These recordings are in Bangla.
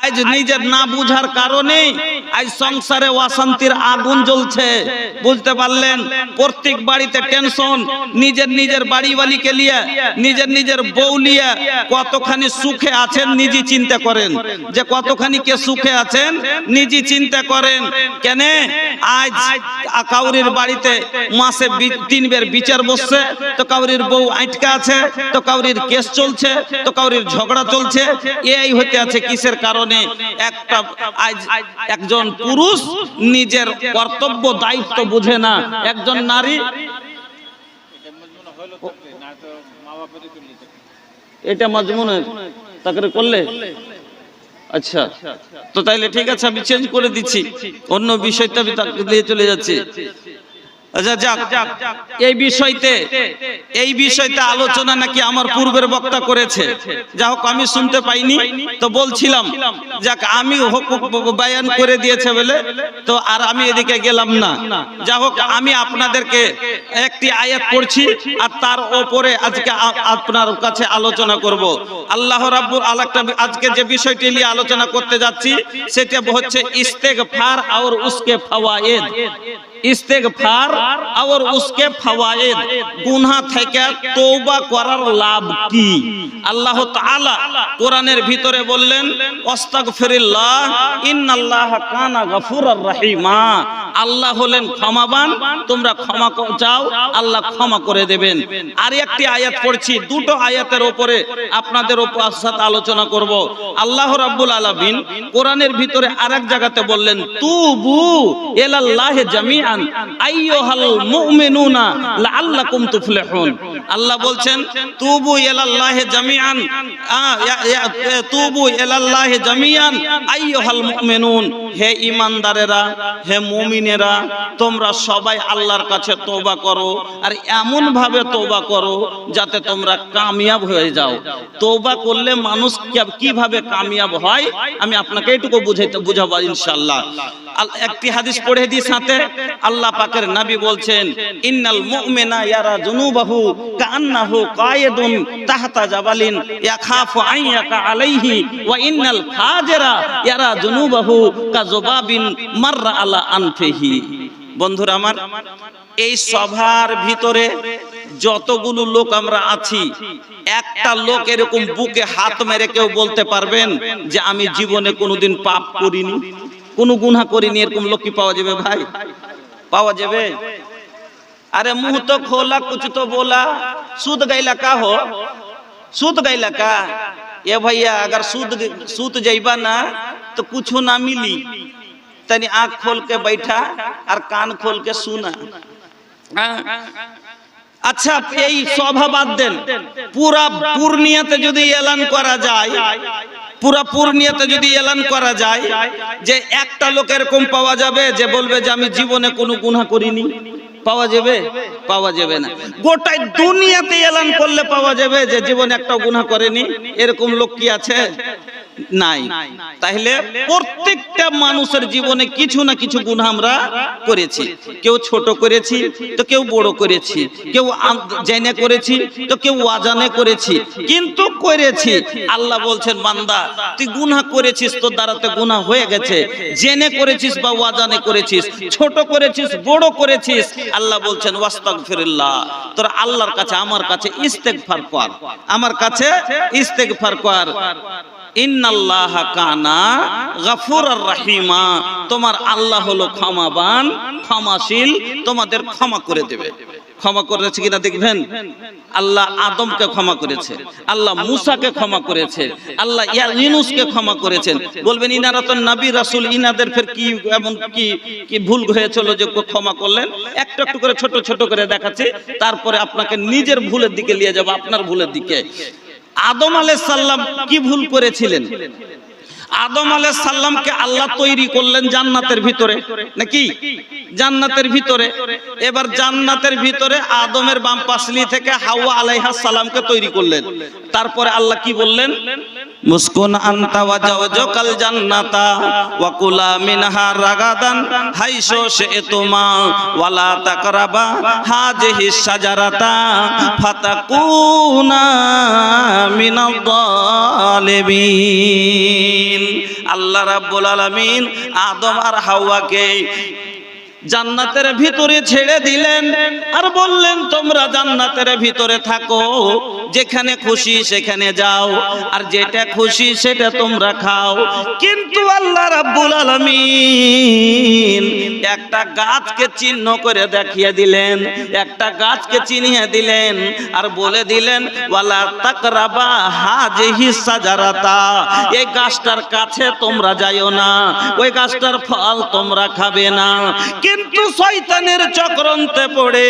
আজ নিজের না বুঝার কারণে আজ সংসারে অশান্তির আগুন জ্বলছে। বুঝতে পারলেন? প্রত্যেক বাড়িতে টেনশন, নিজের বাড়িওয়ালিকে নিয়ে, নিজের বউ নিয়ে কতখানি সুখে আছেন নিজে চিন্তা করেন, যে কতখানি কে সুখে আছেন নিজে চিন্তা করেন। কেন আজ কাউরির বাড়িতে মাসে 3 বার বিচার বসছে, তো কাউরির বউ আটকা আছে, তো কাউরির কেস চলছে, তো কাউরির ঝগড়া চলছে। এই হতে আছে কিসের কারণে? একটা আজ একজন পুরুষ নিজের কর্তব্য দায়িত্ব বুঝে না, একজন নারী এটা মজমুনে তাকরে করলে আচ্ছা, তো তাইলে ঠিক আছে, আমি চেঞ্জ করে দিচ্ছি, অন্য বিষয়টা আমি দিয়ে চলে যাচ্ছি। আচ্ছা যাক, এই বিষয়তে আলোচনা নাকি আমার পূর্বের বক্তা করেছে, যা হোক আমি শুনতে পাইনি, তো বলছিলাম যাক আমি বয়ান করে দিয়েছে বলে তো আর আমি এদিকে গেলাম না। যা হোক আমি আপনাদেরকে একটি আয়াত পড়ছি আর তার উপরে আজকে আপনার কাছে আলোচনা করব। আল্লাহ রাব্বুল আলামিন আজকে যে বিষয়টি নিয়ে আলোচনা করতে যাচ্ছি সেটা হচ্ছে ইস্তেগফার আর উসকে ফওয়ায়েদ। ইস্তেগফার আর উসকে ফওয়ায়েদ, গুনাহ থেকে তওবা করার লাভ কি? আল্লাহ তাআলা কোরআনের ভিতরে বললেন আস্তাগফিরুল্লাহ ইন্নাল্লাহা কানা গফুরার রহিমা। আল্লাহ হলেন ক্ষমাবান, তোমরা ক্ষমা চাও, আল্লাহ ক্ষমা করে দেবেন। আর একটি আয়াত পড়ছি, দুটো আয়াতের উপরে আপনাদের সাথে আলোচনা করব। আল্লাহ রাব্বুল আলামিন কোরআনের ভিতরে আরেক জায়গাতে বললেন তুবু ইলাল্লাহি জামিআন আইয়ুহাল মুমিনুনা লাআল্লাকুম তুফলিহুন। আল্লাহ বলছেন তুবু ইলাল্লাহি জামিআন, তুবু ইলাল্লাহি জামিআন আইয়ুহাল মুমিনুন, হে ঈমানদারেরা, হে মুমিনেরা, তোমরা সবাই আল্লাহর কাছে তওবা করো, আর এমন ভাবে তওবা করো যাতে তোমরা কামিয়াব হয়ে যাও। তওবা করলে মানুষ কিভাবে কামিয়াব হয় আমি আপনাকে এটুকু বুঝাবো ইনশাআল্লাহ। একটি হাদিস পড়ে দিই সাথে, আল্লাহ পাকের নবী বলছেন ইন্নাল মুমিনা ইয়ারা যুনুবাহু কান্নাহু কায়েদুন তাহতা জাবালিন ইয়াখাফু আইয়াকা আলাইহি ওয়া ইন্নাল ফাজিরা ইয়ারা যুনুবাহু কাযুবাবিন মাররা আলা আনফিহি। বন্ধুরা আমার, এই সভার ভিতরে যতগুলো লোক আমরা আছি, একটা লোক এরকম বুকে হাত মেরে কেউ বলতে পারবেন যে আমি জীবনে কোনোদিন পাপ করিনি, কোনো গুনাহ করিনি? এরকম লোক কি পাওয়া যাবে ভাই? पावा जावे? अरे मुंह तो खोला कुछ तो बोला, सूत गईला का हो, सूत गईला का? ये भैया अगर सूत जाइबा ना तो कुछ ना मिली, तनी आँख खोल के बैठा और कान खोल के सुना। अच्छा এই সভা বাদ দেন, পুরা পূর্ণিয়াতে যদি এলান করা যায়, পুরা পূর্ণিয়াতে যদি এলান করা যায় যে একটা লোক এরকম পাওয়া যাবে যে বলবে যে আমি জীবনে কোনো গুনাহ করিনি, পাওয়া যাবে? পাওয়া যাবে না। গোটা দুনিয়াতে এলান করলে পাওয়া যাবে যে জীবনে একটা গুনাহ করেনি, এরকম লোক কি আছে? নাই। তাহলে প্রত্যেকটা মানুষের জীবনে কিছু না কিছু গুনাহ আমরা করেছি, কেউ ছোট করেছি তো কেউ বড় করেছি, কেউ জেনে করেছি তো কেউ অজানে করেছি, কিন্তু করেছি। আল্লাহ বলছেন বান্দা তুই গুনাহ করেছিস, তোর দ্বারাতে গুনাহ হয়ে গেছে, জেনে করেছিস বা অজানে করেছিস, ছোট করেছিস বড় করেছিস, আল্লাহ বলছেন ওয়াস্তাগফিরুল্লাহ, তোর আল্লাহর কাছে আমার কাছে ইস্তেগফার কর, আমার কাছে ইস্তেগফার কর। ইন্নাল্লাহা কানা গফুরার রহিমা, তোমার আল্লাহ হলো ক্ষমাবান, ক্ষমাশীল, তোমাদের ক্ষমা করে দেবে। ক্ষমা করেছে কিনা দেখবেন। আল্লাহ আদমকে ক্ষমা করেছে, আল্লাহ মুসাকে ক্ষমা করেছে, আল্লাহ ইউনূসকে ক্ষমা করেছেন। বলবেন ইনারা তো নবী রাসূল, ইনাদের ফের কি এমন কি ভুল হয়েছিল যে ক্ষমা করলেন? একটু একটু করে ছোট ছোট করে দেখাচ্ছি, তারপরে আপনাকে নিজের ভুলের দিকে নিয়ে যাব, আপনার ভুলের দিকে। আদম আলাইহিস সালাম কি ভুল করেছিলেন? আদম আলাইহিস সালামকে আল্লাহ তৈরি করলেন জান্নাতের ভিতরে, নাকি? জান্নাতের ভিতরে। এবার জান্নাতের ভিতরে আদমের বাম পাশলি থেকে হাওয়া আলাইহিস সালামকে তৈরি করলেন। তারপরে আল্লাহ কি বললেন? মুসকুন আনতা ওয়া জাওজুকাল জান্নাতা ওয়া কুলা মিনহা রাগাদান হাইসু শি'তুমা ওয়ালা তাকরাবা হাযিহিস শাজারাতা ফাতাকুনা মিনাল যালিমিন। আলামিন। আল্লাহ রাব্বুল আলামিন আদম আর হাওয়াকে জান্নাতের ভিতরে ছেড়ে দিলেন আর বললেন তোমরা জান্নাতের ভিতরে থাকো, যেখানে খুশি সেখানে যাও, আর যেটা খুশি সেটা তোমরা খাও। কিন্তু আল্লাহ রাব্বুল আলামিন একটা গাছকে চিহ্ন করে দেখিয়ে দিলেন, একটা গাছকে চিনিয়ে দিলেন আর বলে দিলেন ওয়ালা তাকরাবা হাযিহি সাজারাতা, এই গাছটার কাছে তোমরা যাইও না, ওই গাছটার ফল তোমরা খাবে না। কিন্তু শয়তানের চক্রান্তে পড়ে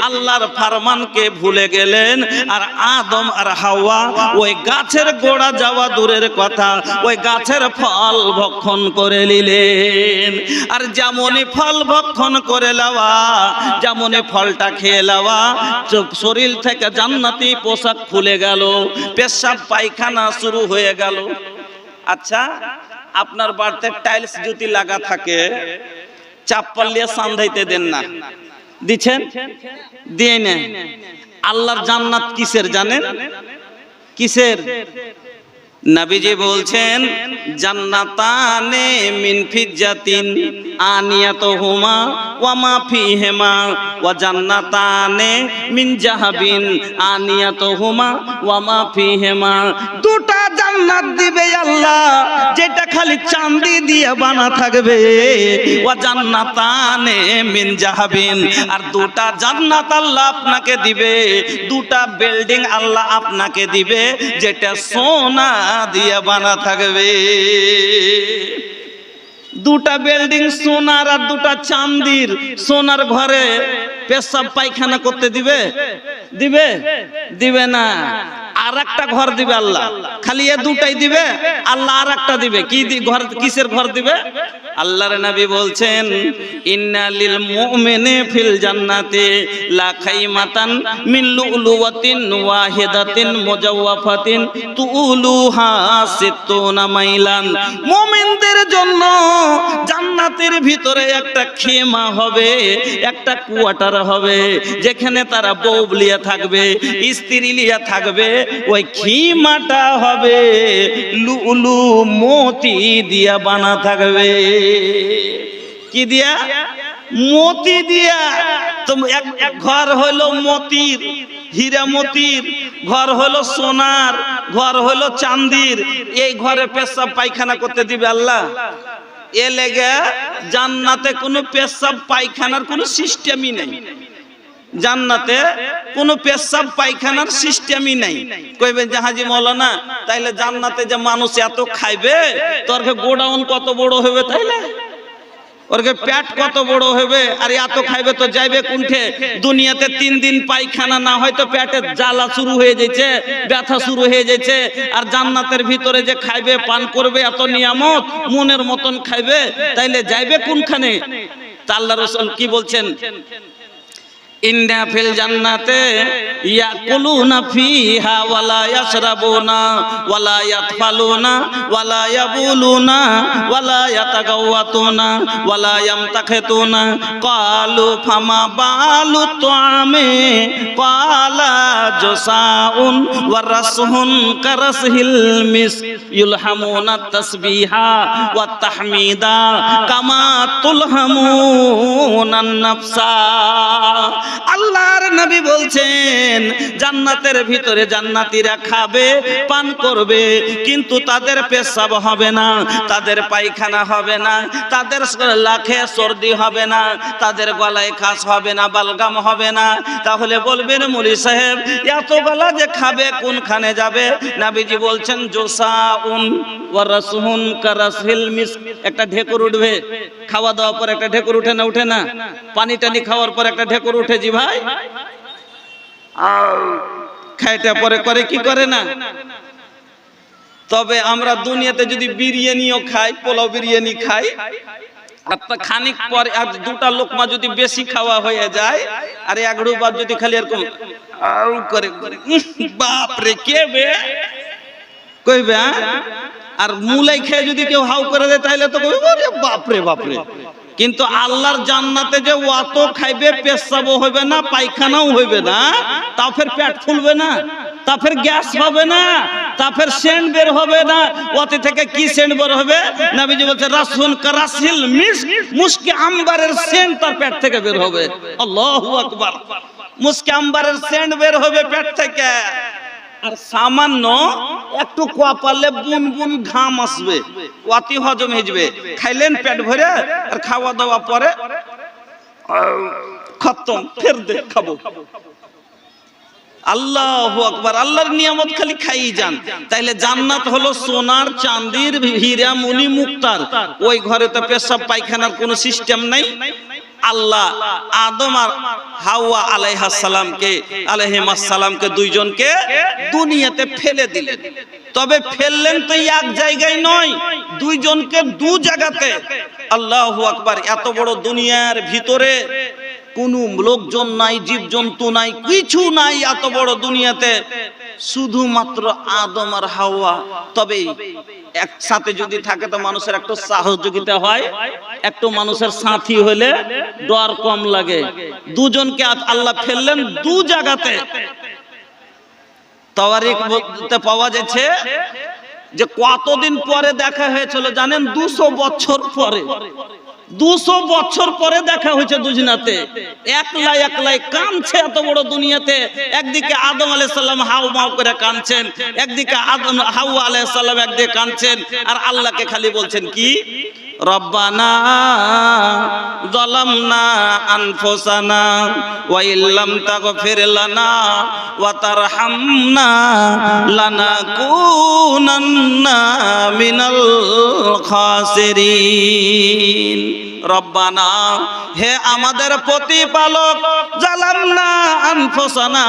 আল্লাহর ফরমানকে ভুলে গেলেন আর আদম আর হাওয়া ওই গাছের গোড়া যাওয়া দূরের কথা, ওই গাছের ফল ভক্ষণ করে নিলেন। আর যেমনই ফল ভক্ষণ করে লওয়া, যেমনই ফলটা খেয়ে লওয়া, শরীর থেকে জান্নাতি পোশাক খুলে গেল, পেশাব পায়খানা শুরু হয়ে গেল। আচ্ছা, আপনার বাড়িতে টাইলস যদি লাগা থাকে, চাপ্পাল দিয়ে সান্ধাইতে দেন না, দিচ্ছেন? দিয়ে না। আল্লাহর জান্নাত কিসের জানেন? কিসের? নবীজি বলছেন জান্নাতানে মিন ফিজ্জাতিন আনিয়াতুহুমা ওয়া মা ফিহিমা ওয়া জান্নাতানে মিন যাহাবিন আনিয়াতুহুমা ওয়া মা ফিহিমা। দুটা জান্নাত দিবে আল্লাহ, যেটা খালি চাঁদি দিয়ে বানা থাকবে। ওয়া জান্নাতানে মিন যাহাবিন, আর দুটা জান্নাত আল্লাহ আপনাকে দিবে, দুটা বিল্ডিং আল্লাহ আপনাকে দিবে, যেটা সোনা দিয়ে বানা থাকবে। দুটা বিল্ডিং সোনার আর দুটা চাঁদির। সোনার ঘরে পেশাব পায়খানা করতে দিবে? দিবে? দিবে না। আর একটা ঘর দিবে আল্লাহ, খালি এ দুটাই দিবে, আল্লাহ আর একটা দিবে। কি ঘর? কিসের ঘর দিবে? আল্লাহর নবী বলছেন ইন্না লিল মুমিনি ফিল জান্নাতি লা খাইমাতান মিন লুলুওয়াতিন ওয়াহিদাতিন মুজাওয়াফাতিন তুলুহা সিত্তুনা মাইলান। মুমিনদের জন্য জান্নাতের ভিতরে একটা খেমা হবে, একটা কোয়ার্টার হবে, যেখানে তারা বউ লিয়া থাকবে, স্ত্রী লিয়া থাকবে। ওই খেমাটা হবে লুলু মতি দিয়া বানা থাকবে। কি দিয়া? মতি দিয়া। তো এক ঘর হলো মতির, হীরা মতির, ঘর হলো সোনার, ঘর হলো চাঁদির। এই ঘরে পেশাব পায়খানা করতে দিবে আল্লাহ? এ লেগে জান্নাতে কোনো পেশাব পায়খানার কোনো সিস্টেমই নেই। জান্নাতে কোনো পেশাব পায়খানার সিস্টেমই নাই। কইবেন জাহাজি মৌলানা, তাইলে জান্নাতে যে মানুষ এত খাইবে, তোর গোডাউন কত বড় হবে, তাইলে ওর পেট কত বড় হবে, আর এত খাইবে তো যাইবে কোনঠে? দুনিয়াতে 3 দিন পায়খানা না হয় তো পেটে জ্বালা শুরু হয়ে যাচ্ছে, ব্যথা শুরু হয়ে যাচ্ছে। আর জান্নাতের ভিতরে যে খাইবে পান করবে, এত নিয়ামত, মনের মতন খাইবে, তাইলে যাইবে কোনখানে? তা আল্লাহ রাসূল কি বলছেন? ইন্না ফিল জান্নাতে ইয়াকুলুনা ফিহা ওয়ালা ইয়াশরাবুনা ওয়ালা ইয়াতফালুনা ওয়ালা ইয়াবুলুনা ওয়ালা ইয়াতাগাওয়াতুনা ওয়ালা ইয়ামতাখিতুনা। ক্বালু ফামা বালু তুআমে ক্বালা জুসাউন ওয়া রাসহুন কারাসহিল মিসক ইলহামুনা তাসবিহা ওয়া তাহমিদা কামা তুলহামুনা নাফসা। আল্লাহর নবী বলছেন জান্নাতের ভিতরে জান্নাতীরা খাবে, পান করবে, কিন্তু তাদের পেশাব হবে না, তাদের পায়খানা হবে না, তাদের লাখে সর্দি হবে না, তাদের গলায় খাস হবে না, বালগাম হবে না। তাহলে বলবেন মুলি সাহেব এত গলা যে খাবে কোনখানে যাবে? নবীজি বলছেন জোসাউন ওয়া রাসহুন কারাসহিল মিসক। একটা ঢেকুর উঠবে, খাওয়া দাওয়ার পর একটা ঢেকুর উঠে না? উঠে না? পানি টানি খাওয়ার পর একটা ঢেকুর উঠে জি ভাই, খাইটা পরে করে কি করে না? তবে আমরা দুনিয়াতে যদি বিরিয়ানিও খাই, পোলাও বিরিয়ানি খাই, খানিক পরে আর দুটা লোকমা যদি বেশি খাওয়া হয়ে যায়, আর এক ডুবার যদি খালি এরকম করে বাপ রে কে বে কইবে। আর মুলাই খেয়ে যদি কেউ হাউ করে দেয় তাহলে তো কইবে বাপরে বাপরে। কিন্তু আল্লাহর জান্নাতে যে অত খাইবে, পেশাবও হইবে না, পায়খানাও হইবে না, তা ফের পেট ফুলবে না, তা ফের গ্যাস হবে না, তা ফের সেন্ট বের হবে না, ওতে থেকে কি সেন্ট বের হবে? নবীজি বলছে রাসুন কারাসিল মুশকি আম্বারের সেন্ট তার পেট থেকে বের হবে। আল্লাহু আকবার, মুশকি আম্বারের সেন্ট বের হবে পেট থেকে। আর সামান্য একটু কপালে বুন বুন ঘাম আসবে, অতি হজম হয়ে যাবে। খাইলেন পেট ভরে, আর খাওয়া দাওয়া পরে খতম, ফের দে খাবো। আল্লাহু আকবার, আল্লাহর নিয়ামত খালি খাই যান। তাইলে জান্নাত হলো সোনার চাঁদির হীরা মণি মুক্তার। ওই ঘরে তো পেশাব পায়খানার কোনো সিস্টেম নাই। আল্লাহ আদম আর হাওয়া আলাইহিস সালামকে দুইজনকে দুনিয়াতে ফেলে দিলেন। তবে ফেললেন তো এক জায়গায় নয়, দুইজনকে দু জায়গাতে। আল্লাহু আকবার, এত বড় দুনিয়ার ভিতরে কোন লোকজন নাই, জীবজন্তু নাই, কিছু নাই। এত বড় দুনিয়াতে শুধুমাত্র আদম আর হাওয়া। তবে একসাথে যদি থাকে তো মানুষের একটু সহযোগিতা হয়, একটু মানুষের সাথী হলে ডর কম লাগে। দুজনকে আল্লাহ ফেললেন দু জায়গাতে। তাওয়ারিখ বলতে পাওয়া যাচ্ছে যে কতদিন পরে দেখা হয়েছিল জানেন? 200 বছর পরে। 200 বছর পরে দেখা হয়েছে দুজনাতে। একলাই কাঁদছে এত বড় দুনিয়াতে। একদিকে আদম আলাইহিস সালাম হাউ মাউ করে কাঁদছেন, একদিকে হাওয়া আলাইহিস সালাম একদিকে কাঁদছেন, আর আল্লাহকে খালি বলছেন কি? রব্বানা যালামনা আনফুসানা ওয়া ইল্লাম তাগফির লানা ওয়া তারহামনা লানাকুনান্না মিনাল খাসিরিন। রব্বানা, হে আমাদের প্রতিপালক, জালামনা আনফুসানা,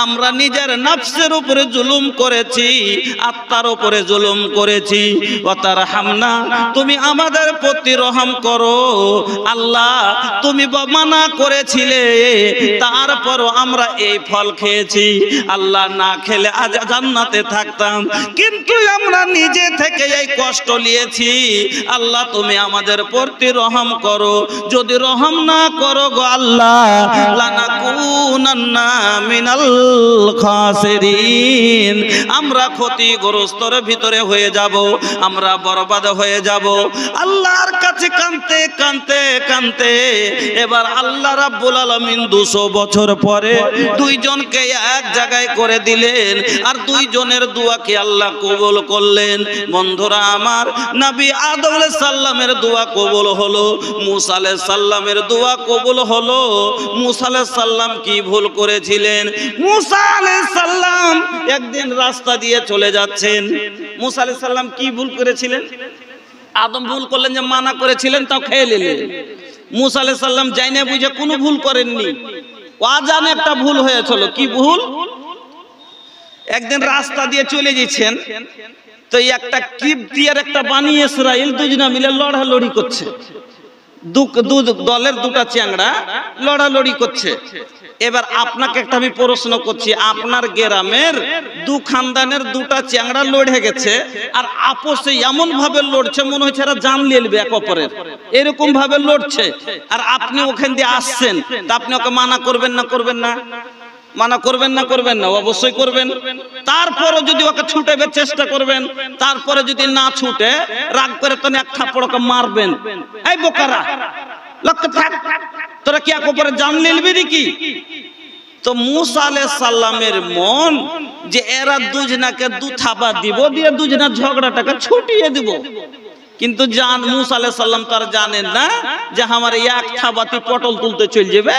আমরা নিজের নফসের উপরে জুলুম করেছি, আত্মার উপরে জুলুম করেছি। ওয়া তারহামনা, তুমি আমাদের প্রতি রহম করো। আল্লাহ, তুমি মানা করেছিলে, তারপরও আমরা এই ফল খেয়েছি। আল্লাহ, না খেলে আজ জান্নাতে থাকতাম, কিন্তু আমরা নিজে থেকে এই কষ্ট নিয়েছি। আল্লাহ, তুমি আমাদের প্রতি রহম করো। যদি রহম না করো গো আল্লাহ, লানাকুনান্না মিনাল খাসিরিন, আমরা ক্ষতিগ্রস্তর ভিতরে হয়ে যাব, আমরা বরবাদ হয়ে যাব। আল্লাহর কাছে কাঁদতে কাঁদতে কাঁদতে এবার আল্লাহ রাব্বুল আলামিন 200 বছর পরে দুইজনকে এক জায়গায় করে দিলেন, আর দুইজনের দোয়াকে আল্লাহ কবুল করলেন। বন্ধুরা আমার, নবী আদম আলাইহিস সালামের দোয়া কবুল হলো, মুসা আলাইহিস সালামের দোয়া কবুল হলো। মুসা আলাইহিস সালাম কি ভুল করেছিলেন? মুসা আলাইহিস সালাম একদিন রাস্তা দিয়ে চলে যাচ্ছেন। মুসা আলাইহিস সালাম কি ভুল করেছিলেন? আদম ভুল করলেন যে মানা করেছিলেন, তাও খেয়ে নিলেন। মুসা আলাইহিস সালাম জানে বুঝে কোনো ভুল করেননি, অজানে একটা ভুল হয়েছিল। কি ভুল? একদিন রাস্তা দিয়ে চলে যাচ্ছেন, তো একটা কিবতিয়ার একটা বানি ইসরাইল দুজনা মিলে লড়ালড়ি করছে। দলের দুটা চ্যাংড়া লড়ালড়ি করছে। এবার আপনাকে একটা আমি প্রশ্ন করছি, আপনার গ্রামের দু খানদানের দুটা চ্যাংড়া লড়ে গেছে, আর আপোষে এমন ভাবে লড়ছে মনে হচ্ছে এরা জান লিলবে এক অপরের, এরকম ভাবে লড়ছে, আর আপনি ওখান দিয়ে আসছেন, তা আপনি ওকে মানা করবেন না? করবেন না? মানা করবেন না? করবেন না? অবশ্যই করবেন। তারপরে যদি ওকে ছুটাবে চেষ্টা করবেন, তারপরে যদি না ছুটে রাগ করে তো এক থাপ্পড় ওকে মারবেন। এই বোকারা, লক্ষ্য থাক, তোরা কি এক অপরের জান লিলবি নাকি? তো মুসা আলাইহিস সালামের মন যে এরা দুজনাকে দু থাবা দিব, দিয়ে দুজনা ঝগড়াটাকে ছুটিয়ে দিব। কিন্তু মুসা আলাইহিস সালাম তার জানেন না যে আমার এক থাবাতে পটল তুলতে চলে যাবে।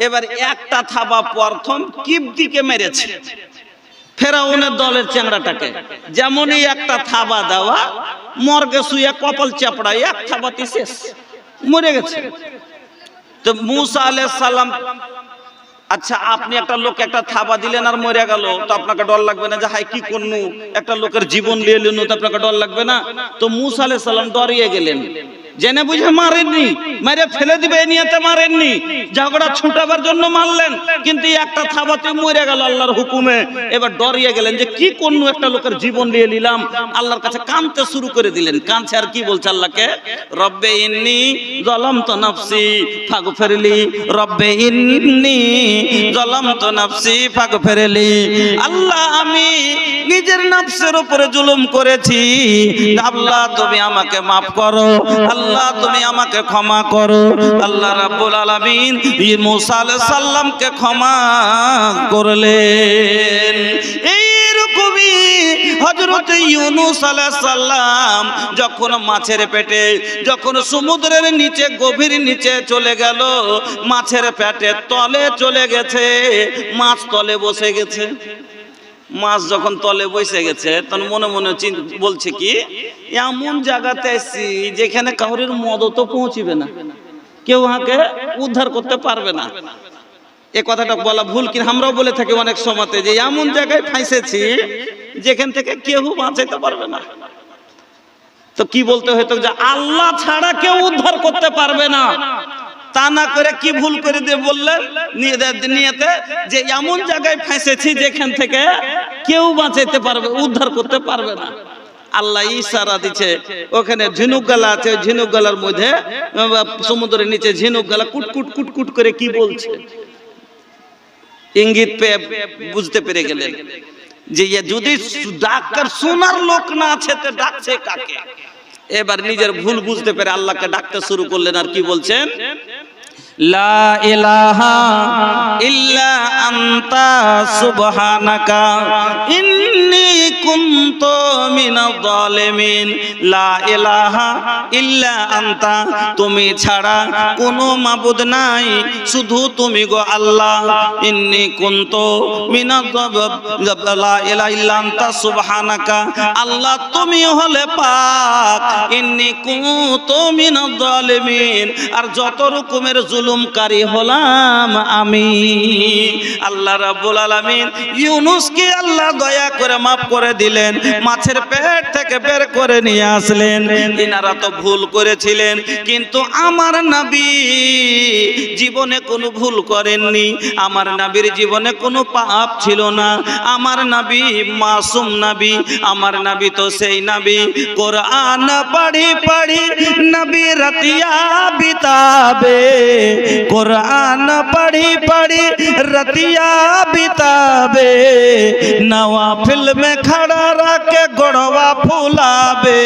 এবার একটা থাবা প্রথম কিবতীকে মেরেছে, ফেরাউনের দলের চ্যাংড়াটাকে। যেমনই একটা থাবা দেওয়া, মর্গে শুয়ে কপাল চাপড়ায় এক থাবাতে শেষ, মরে গেছে। তো মুসা আলাইহিস সালাম, আচ্ছা আপনি একটা লোক একটা থাবা দিলেন আর মরে গেল, তো আপনাকে ডর লাগবে না যে হাই কি করনু? একটা লোকের জীবন নিয়ে নিল, তো আপনাকে ডর লাগবে না? তো মুসা আলাইহিস সালাম ডরিয়ে গেলেন। জেনে বুঝে মারেননি, মেরে ফেলে দিবে এই নিয়তে মারেননি, ঝগড়া ছুটাবার জন্য মারলেন, কিন্তু একটা থাবাতে মরে গেল আল্লাহর হুকুমে। এবার ডরিয়ে গেলেন যে কি কোন একটা লোকের জীবন নিয়ে নিলাম, আল্লাহর কাছে কাঁদতে শুরু করে দিলেন। কাঁদছে আর কি বলছে আল্লাহকে, রব্বে ইন্নী যালামতু নাফসি ফাগফিরলি, রব্বে ইন্নী যালামতু নাফসি ফাগফিরলি। আল্লাহ আমি নিজের নফসের উপরে জুলুম করেছি, আল্লাহ তুমি আমাকে maaf করো, আল্লাহ তুমি আমাকে ক্ষমা করো। আল্লাহ রাব্বুল আলামিন মুসা আলাইহিস সালামকে ক্ষমা করলেন। এইরকমই হযরত ইউনূস আলাইহিস সালাম যখন মাছের পেটে, যখন সমুদ্রের নিচে গভীর নিচে চলে গেল, মাছের পেটে তলে চলে গেছে, মাছ তলে বসে গেছে। মাছ যখন তলে বসে গেছে তখন মনে মনে বলছে কি, এমন জায়গাতে এসেছি যেখানে কাউরির মদতও পৌঁছিবে না, কেউ হাঁকে উদ্ধার করতে পারবে না। এ কথাটা বলা ভুল, কিন্তু আমরাও বলে থাকি অনেক সময়তে যে এমন জায়গায় ফাঁসেছি যেখান থেকে কেউ বাঁচাইতে পারবে না। তো কি বলতে হতো যে আল্লাহ ছাড়া কেউ উদ্ধার করতে পারবে না, তা না করে কি ভুল করে দিয়ে বললেন নিয়েতে যে এমন জায়গায় ফাঁসেছি যেখান থেকে কেউ বাঁচাইতে পারবে, উদ্ধার করতে পারবে না। আল্লাহ ইশারা দিচ্ছে, ওখানে ঝিনুক গালা আছে, ঝিনুক গালার মধ্যে সমুদ্রের নিচে ঝিনুক গালা কুটকুট কুটকুট করে কি বলছে, ইঙ্গিত পেয়ে বুঝতে পেরে গেলেন যে যদি ডাকার শোনার লোক না আছে তো ডাকছে কাকে। এবার নিজের ভুল বুঝতে পেরে আল্লাহকে ডাকতে শুরু করলেন। আর কি বলছেন, লা ইলাহা ইল্লা আনতা সুবহানাকা ইন্নী কুনতু মিনাজ জালিমিন। লা ইলাহা ইল্লা আনতা, তুমি ছাড়া কোনো মাবুদ নাই, শুধু তুমি গো আল্লাহ। ইন্নী কুনতু মিনাজ লা ইলাহা ইল্লা আনতা সুবহানাকা, আল্লাহ তুমি হলে পাক। ইন্নী কুনতু মিনাজ জালিমিন, আর যত রকমের জুলুমকারী হলাম আমি। আল্লাহ রাব্বুল আলামিন ইউনূসকে আল্লাহ দয়া করে maaf করে দিলেন, মাছের পেট থেকে বের করে নিয়ে আসলেন। ইনারা তো ভুল করেছিলেন, কিন্তু আমার নবী জীবনে কোনো ভুল করেননি, আমার নবীর জীবনে কোনো পাপ ছিল না। আমার নবী মাসুম নবী, আমার নবী তো সেই নবী কোরআন পড়ি পড়ি নবী রাতিয়া বিতাবে, कुरान पढ़ी पढ़ी रतिया बिताबे, नवाफिल में खड़ा रखे गोड़वा फुलाबे।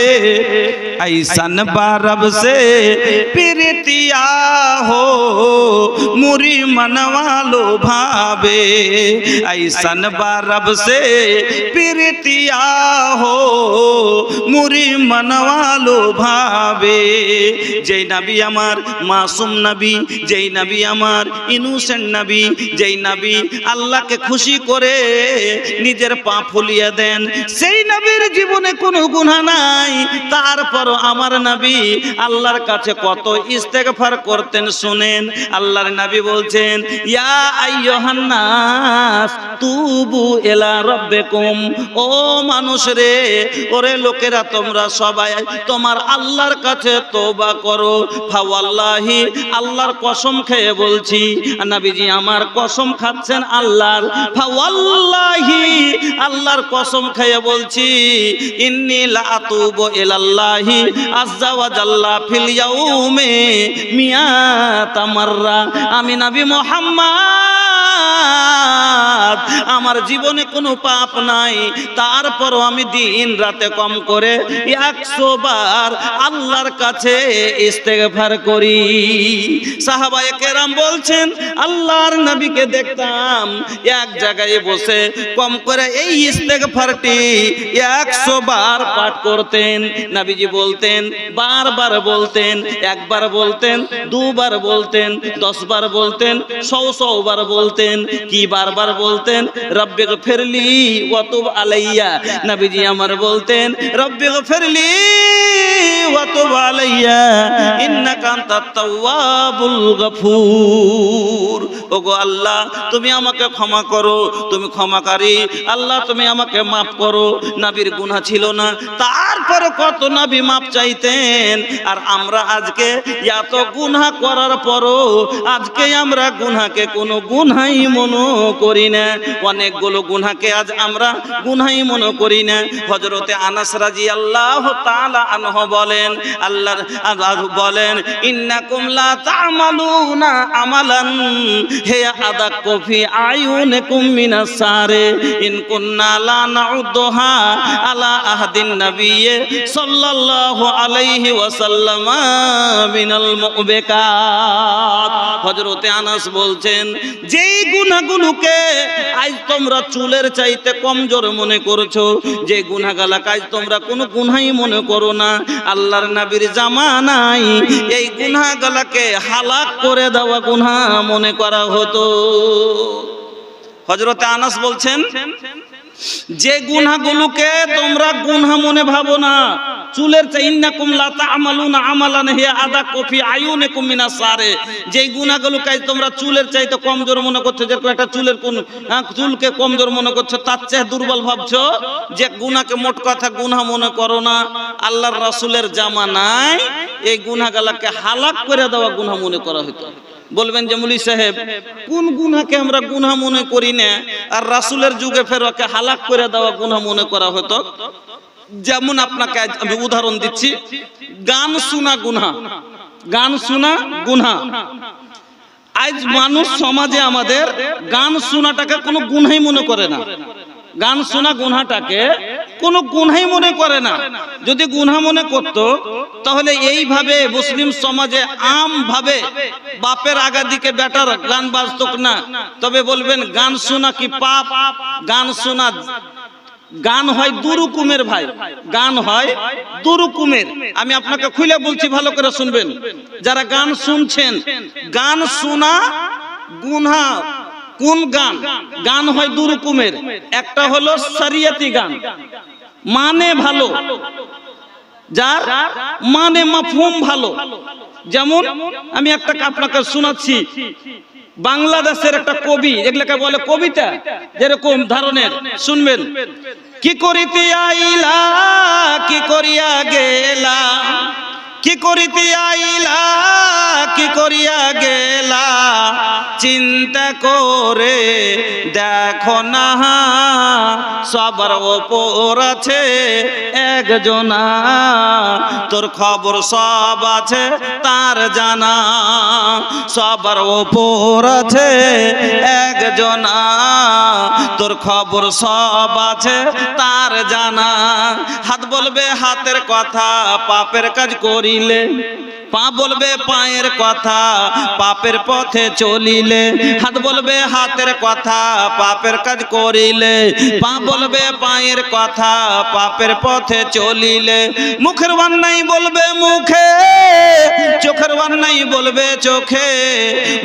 ऐसन बारब से प्रीतिया हो मुरी मनवा लो भावे, ऐसन बारब से प्रीतिया हो मुरी मनवा लो भावे। जय नबी আমার মাসুম নবী, যেই নবী আমার ইনোসেন্ট নবী, যেই নবী আল্লাহকে খুশি করে নিজের পা ফুলিয়ে দেন, সেই নবীর জীবনে কোনো গুনাহ নাই। তারপরও আমার নবী আল্লাহর কাছে কত ইস্তেগফার করতেন শুনেন। আল্লাহর নবী বলছেন, ইয়া আইয়ুহান নাস তুবু ইলা রাব্বিকুম, ও মানুষ রে, ওরে লোকেরা, তোমরা সবাই তোমার আল্লাহর কাছে তওবা করো। ফাওয়াল্লাহি, আল্লাহর কসম খেয়ে বলছি, নবীজি আমার কসম খাচ্ছেন আল্লাহর, ফাওয়াল্লাহি আল্লাহর কসম খেয়ে বলছি, ইন্নী লা আতুবু ইলাল্লাহি আযজা ওয়া জাল্লা ফিল ইয়াউমি মিয়াতা মাররা। আমি নবী মুহাম্মদ, আমার জীবনে কোনো পাপ নাই, তারপরও আমি দিন রাতে কম করে 100 বার আল্লাহর কাছে ইস্তেগফার করি। সাহাবায়ে কেরাম বলছেন, আল্লাহর নবীকে দেখতাম এক জায়গায় বসে কম করে এই ইস্তেগফারটি 100 বার পাঠ করতেন। নবীজি বলতেন, বারবার বলতেন, একবার বলতেন, দুবার বলতেন, 10 বার বলতেন, 100 বার বলতেন। বলতেন কি বারবার বলতেন রব্বে গফিরলি ওয়া তুব আলাইয়া নবীজি আমার বলতেন রব্বে গফিরলি ওয়া তুব আলাইয়া ইন্নাকা আনতাত তাওয়াবুল গফুর ওগো আল্লাহ তুমি আমাকে ক্ষমা করো তুমি ক্ষমাকারী আল্লাহ তুমি আমাকে মাফ করো নবীর গুনাহ ছিল না তারপরে কত নবী মাফ চাইতেন আর আমরা আজকে এত গুনাহ করার পরও আজকে আমরা গুনাহকে কোনো গুনাহই মনে করি না অনেকগুলো গুনাহকে আজ আমরা গুনাহই মনে করি না হযরতে আনাস রাদিয়াল্লাহু তাআলা আনহু বলেন আল্লাহ বলেন ইন্নাকুম লা তা'মালুনা আমালান হিয়া আদাক্কু ফি আয়ুনিকুম মিনাস সারে ইন কুন্না লা নাউদুহা আলা আহদিন নবিয়্যি সাল্লাল্লাহু আলাইহি ওয়াসাল্লাম মিনাল মুবিকাত হযরতে আনাস বলছেন যেই গুনাহগুলোকে আজ তোমরা চুলের চাইতে কমজোর মনে করছো যে গুনাহগালা কাজ তোমরা কোনো গুনাহই মনে করো না আল্লাহর নবীর জামানায় এই গুনাহগালাকে হালাক করে দেওয়া গুনাহ মনে করা হতো হযরতে আনাস বলছেন যে গুনাহগুলোকে তোমরা গুনাহ মনে ভাবো না চুলের চাই ইন্নাকুম লা তা'মালুনা আমালান হিয়া আদাক্কু ফি আয়ুনিকুম মিনাস সারে যেই গুনাহগুলো কাজ তোমরা চুলের চাইতে কমজোর মনে করছো যেরকম একটা চুলের কোন চুলকে কমজোর মনে করছো তার চেয়ে দুর্বল ভাবছো যে গুনাহকে মোট কথা গুনাহ মনে করো না আল্লাহর রাসূলের জামানায় এই গুনাহগুলোকে হালাক করে দেওয়া গুনাহ মনে করা হতো বলবেন যে মুলি সাহেব কোন গুনাহকে আমরা গুনাহ মনে করি না আর রাসূলের যুগে ফের ওকে হালাক করে দেওয়া গুনাহ মনে করা হতো যেমন আপনাকে আমি উদাহরণ দিচ্ছি গান শোনা গুনাহ গান শোনা গুনাহ আজ মানুষ সমাজে আমাদের গান শোনাটাকে কোনো গুনাহই মনে করে না গান শোনা গুনাহটাকে কোনো গুনাহই মনে করে না যদি গুনাহ মনে করত তাহলে এইভাবে মুসলিম সমাজে আম ভাবে বাপের আগা দিকে বেটার গান বাজতো না তবে বলবেন গান শোনা কি পাপ গান শোনা গান হয় দুরকমের ভাই গান হয় দুরকমের আমি আপনাকে খুলে বলছি ভালো করে শুনবেন যারা গান শুনছেন গান শোনা গুনাহ কোন গান গান হয় দুরকমের একটা হলো শরিয়তি গান মানে ভালো যার মানে মাফহুম ভালো যেমন আমি একটা আপনাকে শোনাচ্ছি বাংলাদেশের একটা কবি এগুলাকে বলে কবিতা যেরকম ধরনের শুনবেন কি করিতে আইলা কি করিয়া গেলা কি করিতে আইলা কি করিয়া গেলা চিন্তা করে দেখো না সবার ওপর আছে একজনা তোর খবর সব আছে তার জানা সবার ওপর আছে একজনা তোর খবর সব আছে তার জানা হাত বলবে হাতের কথা পাপের কাজ করিলে পা বলবে পায়ের কথা পাপের পথে চলিলে হাত বলবে হাতের কথা পাপের কাজ করিলে পা বলবে পায়ের কথা পাপের পথে চলিলে মুখের বান্নাই বলবে মুখে চোখের বান্নাই বলবে চোখে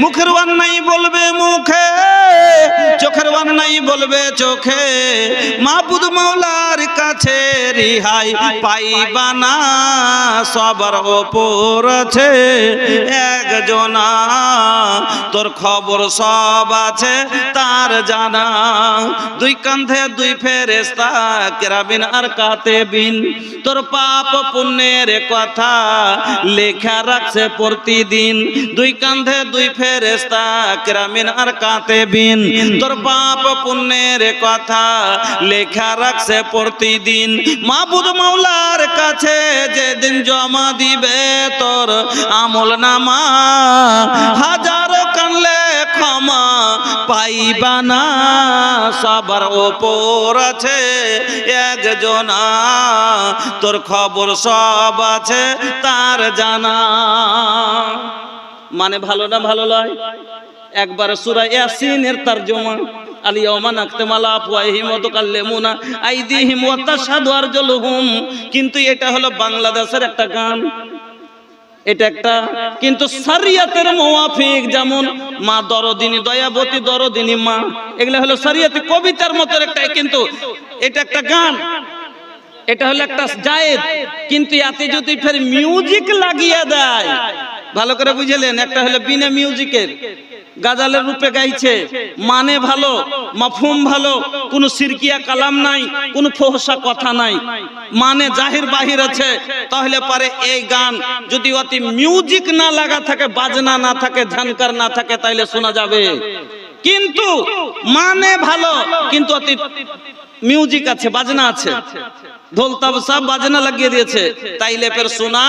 মুখের বান্নাই বলবে মুখে চোখের বান্নাই বলবে চোখে মাবুদ মাওলার কাছে রিহাই পাইবা না সবার ওপর আছে একজনা তোর খবর সব আছে তার জানা দুই কাঁধে দুই ফেরেশতা কেরাবিন আর কাতেবিন তোর পাপ পুণ্যের কথা লেখা রাখছে প্রতিদিন দুই কাঁধে দুই ফেরেশতা কেরাবিন আর কাতেবিন তোর পাপ পুণ্যের কথা লেখা রাখছে প্রতিদিন মাবুদ মাওলার কাছে যেদিন জমা দিবে তোর আমল নামা হাজারো কানলে ক্ষমা পাইবা না সবার ওপর আছে একজনা তোর খবর সব আছে তার জানা মানে ভালো না ভালো লয় একবার সূরা ইয়াসিনের তরজমা আলিয়াউমা নাখতিমু আলা আফওয়াহিহিম ওয়া তুকাল্লিমুনা আইদিহিম ওয়া তাশহাদু আরজুলুহুম কিন্তু এটা হলো বাংলাদেশের একটা গান এটা একটা। কিন্তু শরিয়তের মুওয়াফিক, যেমন মা দরদিনী, দয়াবতী দরদিনী মা, এগুলো হলো শরিয়তে কবিতার মতো একটা, কিন্তু এটা একটা গান, এটা হলো একটা জায়েজ। কিন্তু এতে যদি ফের মিউজিক লাগিয়ে দেয়, ভালো করে বুঝলেন, একটা হলো বিনা মিউজিকের গাজালের রূপে গাইছে, মানে ভালো, মাফহুম ভালো, কোনো সিরকিয়া কালাম নাই, কোনো ফহশা কথা নাই, মানে জাহির বাহির আছে, তাহলে পারে এই গান যদি অতি মিউজিক না লাগা থাকে, বাজনা না থাকে, ঝানকার না থাকে, তাইলে শোনা যাবে। কিন্তু মানে ভালো, কিন্তু অতি মিউজিক আছে, বাজনা আছে, ঢোল তাবসা বাজনা লাগিয়ে দিয়েছে, তাইলে ফের শোনা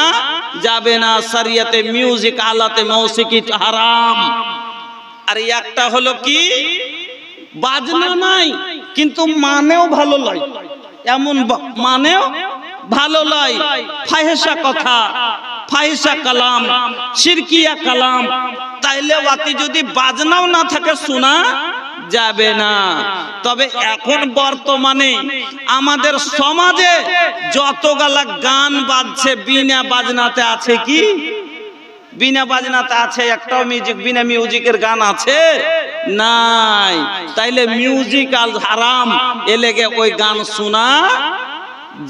যাবে না। শরিয়তে মিউজিক আলাতে মৌসিকি হারাম। আর একটা হলো কি, বাজনা নাই কিন্তু মানেও ভালো লয়, এমন মানেও ভালো লয়, ফাহিশা কথা, ফাহিশা কালাম, শিরকিয়া কালাম, তাইলে ওয়াতি যদি বাজনাও না থাকে শোনা যাবে না। তবে এখন বর্তমানে আমাদের সমাজে যতগুলা গান বাজছে, বিনা বাজনাতে আছে কি? বিনা বাজনাতে আছে একটাও মিউজিক, বিনা মিউজিকের গান আছে নাই। তাইলে মিউজিক আল হারাম, এলেগে ওই গান শোনা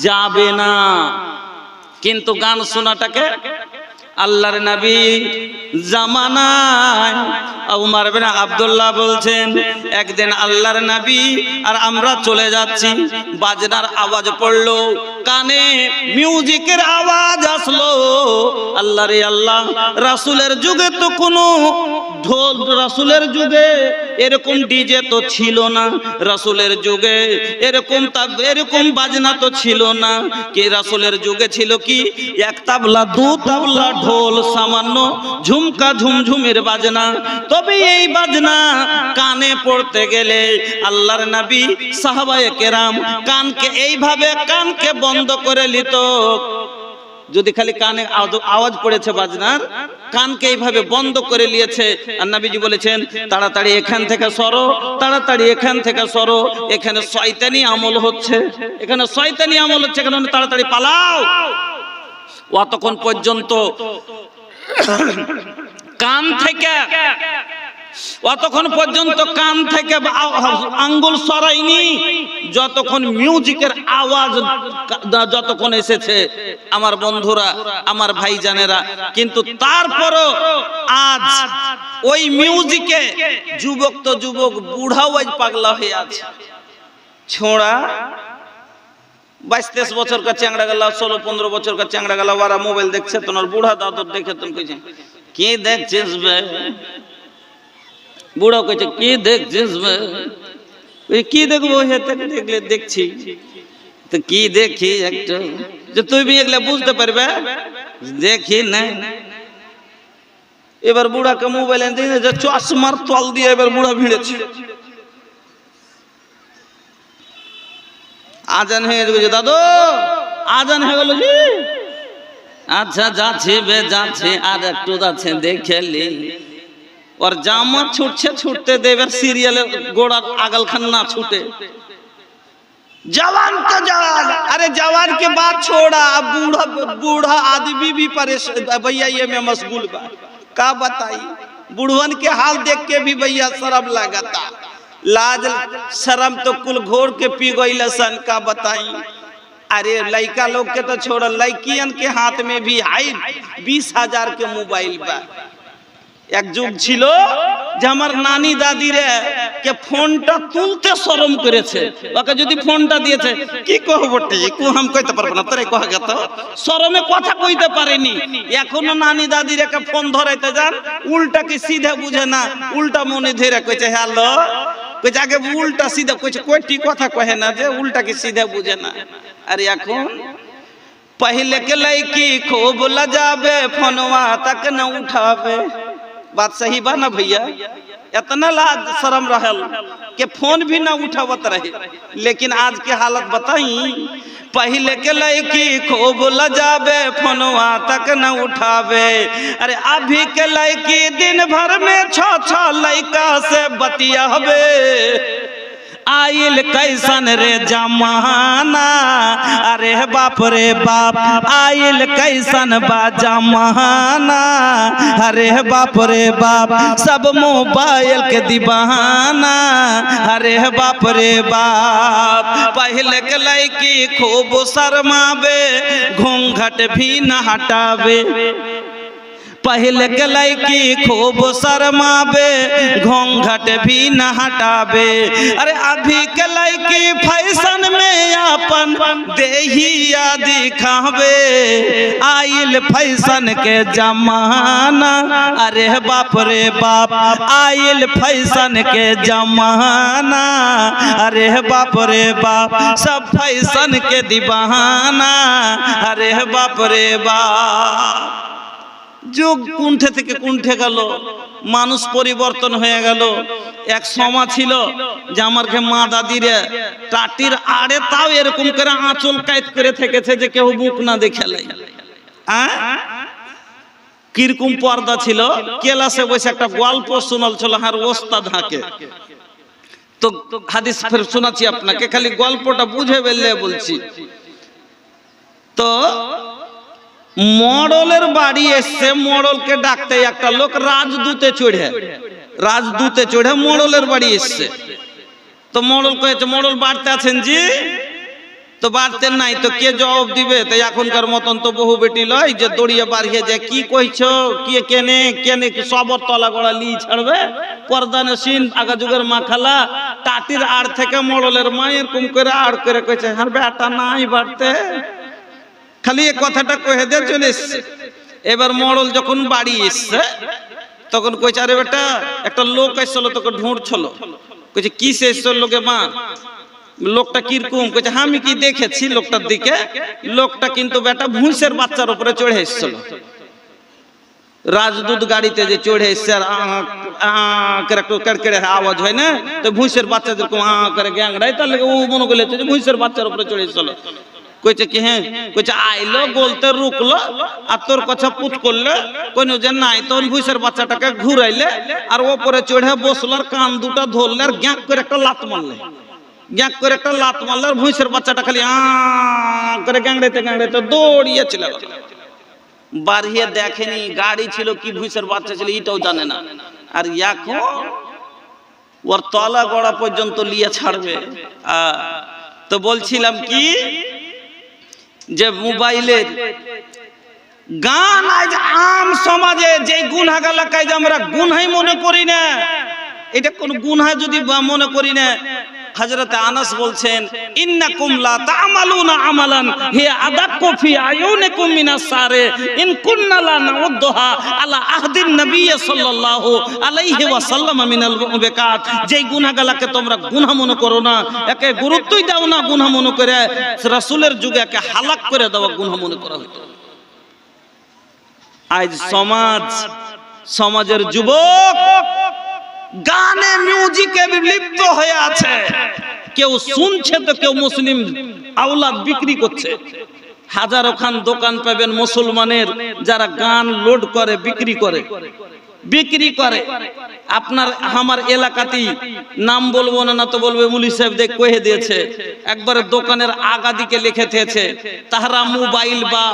যাবে না। কিন্তু গান শোনাটাকে আল্লাহর নবী জামানায় উমর বিন আব্দুল্লাহ বলছেন, একদিন আল্লাহর নবী আর আমরা চলে যাচ্ছি, বাজনার আওয়াজ পড়লো, কানে মিউজিকের আওয়াজ আসলো। আল্লাহ রে আল্লাহ, রাসূলের যুগে তো কোনো ঢোল, রাসূলের যুগে এরকম ডিজে তো ছিল না, রাসূলের যুগে এরকম বাজনা তো ছিল না। কি রাসূলের যুগে ছিল কি, এক তাবলা, দু তাবলা, ঢোল, সামান্য ঝুমকা, ঝুমঝুমের বাজনা। তবে এই বাজনা কানে পড়তে গেলে আল্লাহর নবী, সাহাবায়ে কেরাম কানকে এইভাবে কানকে বন্ধ করে নিত। যদি খালি কানে আওয়াজ পড়েছে বাজনার, কানকে এইভাবে বন্ধ করে নিয়েছে। আর নবীজি বলেছেন, তাড়াতাড়ি এখান থেকে সরো, তাড়াতাড়ি এখান থেকে সরো, এখানে শয়তানি আমল হচ্ছে, এখানে শয়তানি আমল হচ্ছে, এখানে তাড়াতাড়ি পালাও। অতক্ষণ পর্যন্ত কান থেকে আঙ্গুল সরাইনি, যতক্ষণ মিউজিকের আওয়াজ যতক্ষণ এসেছে। আমার বন্ধুরা, আমার ভাইজানেরা, কিন্তু তারপরও আজ ওই মিউজিকে যুবক তো যুবক, বুড়াও আজ পাগলা হয়ে আছে। ছোড়া 22-23 বছর का চ্যাংড়া গেলা, 16-15 বছর का চ্যাংড়া গেলা, ওরা মোবাইল দেখছে, তোমার বুড়া দাদর দেখে তুমি কইছে কি দেখছিস বে? বুড়াও কইছে কি দেখছিস বে? কি দেখবো, হেতে দেখলে দেখছি তো কি দেখি একটা, যে তুই বি এগুলা বুঝতে পারবে, দেখি না। এবার বুড়াকে মোবাইল এনে দিয়ে যে চশমার তল দিয়ে এবার বুড়া ভিড়েছে। আজান হয়ে গেছে, দাদু আজান হয়ে গেল জি, আচ্ছা যাচ্ছি বে যাচ্ছি, আর একটু যাচ্ছে দেখেলি। और जामा छूटছে, छूटते देवर सीरियल गोड़ा आगल खान ना छूटे। जवान का जवान, अरे जवान के बात छोड़ा, बूढ़ा बूढ़ा आदमी भी परेशान भैया, ये में मशगूल बा। का बताई, बुढ़वन के हाल देख के भी भैया शर्म लागता, लाज शर्म तो कुल घोर के पी गई सन। का बताई, अरे लड़का लोग के तो छोड़ा, लड़कियन के हाथ में भी हाई 20,000 के मोबाइल बा। एक जुग छिलो যে আমার নানি দাদি রে কে ফোনটা তুলতে শরম করেছে, ওকে যদি ফোনটা দিয়েছে কি কহবো কো হাম কইতে পারবো না, তোরে কহ গেত শরমে কথা কইতে পারেনি। এখনো নানি দাদি রে কে ফোন ধরাইতে যান, উল্টা কি সিধা বুঝে না, উল্টা মনে ধরে কইছে হ্যালো, কইছে আগে উল্টা সিধা কইছে, কোইটি কথা কহে না যে উল্টা কি সিধা বুঝে না। আর এখন पहले के लड़की खूब लजावे, फोनवा तक न उठावे। बात सही बा ना भैया, इतना लाज शर्म रहल कि फोन भी ना उठावत रहे। लेकिन आज के हालत बताई, पहले के लड़की खूब लजावे, फोनवा तक न उठावे। अरे अभी के लड़की दिन भर में 6 लड़का से बतियावे। आइल कैसन रे जमाना, अरे बाप रे बाप आइल कैसन बा जमाना, अरे बाप रे बाप सब मोबाइल के दीवाना, अरे बाप रे बाप। पहले के लड़की खूब शर्मावे, घूंघट भी न हटावे, पहले के लड़की खूब शर्मावे, घूंघट भी न हटावे। अरे अभी के लड़की फैशन में अपन देहिया दिखावे, आइल फैशन के जमाना, अरे बाप रे बाप आइल फैशन के जमाना, अरे बाप रे बाप सब फैशन के दीवाना, अरे बाप रे बाप। যুগ কুণ্ঠে থেকে কুণ্ঠে গেল, মানুষ পরিবর্তন হয়ে গেল। এক সময় ছিল যে আমার মা দাদিরে টাটির আড়ে তাও এরকম করে আঁচল কাইত করে থেকেছে যে কেউ মুখ না দেখেলে। কিরকম পর্দা ছিল, ক্লাসে বসে একটা গল্প শোনাল ছিল আর ওস্তাদ হাঁকে। তো হাদিস ফের শোনাচ্ছি আপনাকে, খালি গল্পটা বুঝে বেললে বলছি। তো মডলের বাড়ি এসছে, মডলকে ডাকতে একটা লোক রাজদূতে চড়ে মডলের বাড়ি এসছে। তো মডল কয়েছে, মডল বাড়তে আছেন জি? তো বাড়তে নাই তো কে জবাব দিবে? তো এখনকার মতন তো বহু বেটি লয় যে দড়িয়ে বাড়িয়ে যায়, কি কইছো কে কেনে কেনে সবর তলা গড়া লি ছাড়বে। পর্দানে সিন আগা যুগের মা খালা টাটির আড় থেকে মডলের মা এরকম করে আড় করে কইছে, হ্যাঁ বেটা নাই বাড়তে, খালি এই কথাটা কয়ে দিয়ে চলে এসছে। এবার মডল যখন বাড়ি এসছে তখন কইছে, আরে বেটা একটা লোক এসছিল তোকে ঢুঁড়ছিল। কইছে কি সে এসছিল লোকে মা? লোকটা কিরকম? কইছে আমি কি দেখেছি লোকটার দিকে, লোকটা কিন্তু বেটা ভুঁসের বাচ্চার উপরে চড়ে এসছিল। রাজদূত গাড়িতে যে চড়ে এসছে আর কেড়ে আওয়াজ হয় না, তো ভুঁসের বাচ্চা যেরকম করে গ্যাংড়ায়, তার লেগে ও মনে করলে যে ভুঁসের বাচ্চার উপরে চড়ে এসছিল। কইছে কি হ্যাঁ? কইছে আইলো বলতে রুকলো আর তোর কথা পুত করলে কইনো যে নাই, তখন ভুঁসের বাচ্চাটাকে ঘুরাইলে আর ওপরে চড়ে বসলো আর কান দুটা ধরলে আর গ্যাঁক করে একটা লাত মারলে, গ্যাঁক করে একটা লাত মারলে আর ভুঁসের বাচ্চাটা খালি করে গ্যাংড়াইতে গ্যাংড়াইতে দৌড়িয়ে চলে গেল। বাড়িয়ে দেখেনি গাড়ি ছিল কি ভুঁসের বাচ্চা ছিল এটাও জানে না। আর এখন ওর তলা গড়া পর্যন্ত লিয়ে ছাড়বে। তো বলছিলাম কি যে মোবাইলের গান আজ আম সমাজে যে গুনাহগালা কাজ আমরা গুনাই মনে করি না, এটা কোন গুনাহ যদি মনে করি না। হযরত আনাস বলছেন, ইন্নাকুম লা তা'মালুনা আমালান হিয়া আদাক্কু ফি আয়ুনিকুম মিনাস সারে ইন কুননা লা নাউদ্দুহা আলা আহদিন নবী সাল্লাল্লাহু আলাইহি ওয়াসাল্লাম মিনাল মুবিকাত। যেই গুনাহগালাকে তোমরা গুনাহ মনে করো না, একে গুরুত্বই দাও না গুনাহ মনে করে, রাসূলের যুগে একে হালাক করে দেওয়া গুনাহ মনে করা হতো। আজ সমাজের যুবক গানে মিউজিকে লিপ্ত হয়ে আছে, কেউ শুনছে তো কেউ মুসলিম আওলাদ বিক্রি করছে। হাজারো খান দোকান পাবেন মুসলমানের যারা গান লোড করে বিক্রি করে। আপনার আমার এলাকাতেই নাম বলবো না, তো বলবে মুলি সাহেব দেখ কয়ে দিয়েছে, একবারে দোকানের আগা দিকে লিখে দিয়েছে, তাহারা মোবাইল বা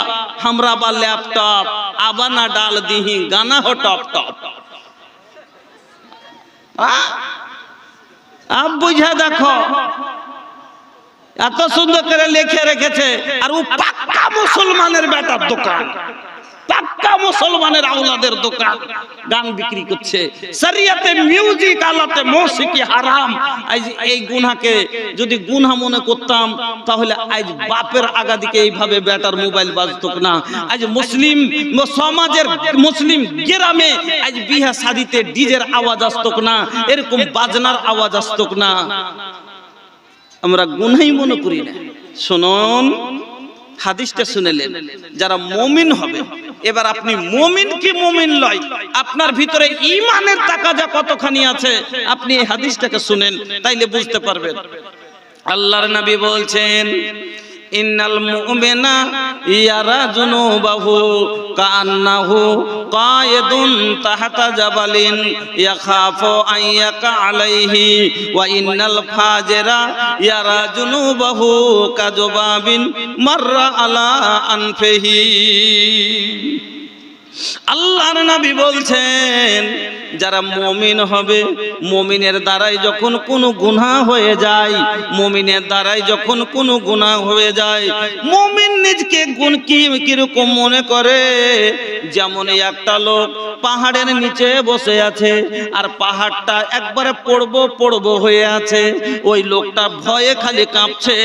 হামরা বা ল্যাপটপ আবানা ডাল দিহি গানা হো টপ টপ। আপ বুঝা দেখো এত সুন্দর করে লিখে রেখেছে, আর ও পাক্কা মুসলমানের বেটার দোকান, পাক্কা মুসলমানের আওলাদের দোকান, গান বিক্রি করছে। শরিয়তে মিউজিক আলাতে মৌসিকি হারাম। আজ এই গুনাহকে যদি গুনাহ মনে করতাম তাহলে আজ বাপের আগা দিকে এইভাবে বেটার মোবাইল বাজতো না। আজ মুসলিম সমাজের মুসলিম গ্রামে আজ বিয়ে শাদিতে ডিজের আওয়াজ আসতো না, এরকম বাজনার আওয়াজ আসতো না। আমরা গুনাহই মনে করি না। শুনুন হাদিসটা শুনেলেন, যারা মুমিন হবে। এবার আপনি মুমিন কি মুমিন লয়, আপনার ভিতরে ঈমানের তাকাজা কতখানি আছে আপনি এই হাদিসটাকে শুনেন, তাইলে বুঝতে পারবেন। আল্লাহর নবী বলছেন, ইন্নাল মুমিনা ইয়ারা যুনুবাহু কান্নাহু কায়েদুন তাহতা জাবালিন ইয়াখাফু আন ইয়াকা আলাইহি ওয়া ইন্নাল ফাজিরা ইয়ারা যুনুবাহু কাযুবাবিন মাররা আলা আনফিহি। আল্লাহর নবী বলছেন যারা মুমিন হবে, মুমিনের দ্বারাই যখন কোনো গুনাহ হয়ে যায়, মুমিনের দ্বারাই যখন কোনো গুনাহ হয়ে যায়, মুমিন নিজকে কিরকম মনে করে, যেমন একটা লোক পাহাড়ের নিচে বসে আছে আর পাহাড়টা একবারে পড়বো হয়ে আছে, ওই লোকটা ভয়ে খালি কাঁপছে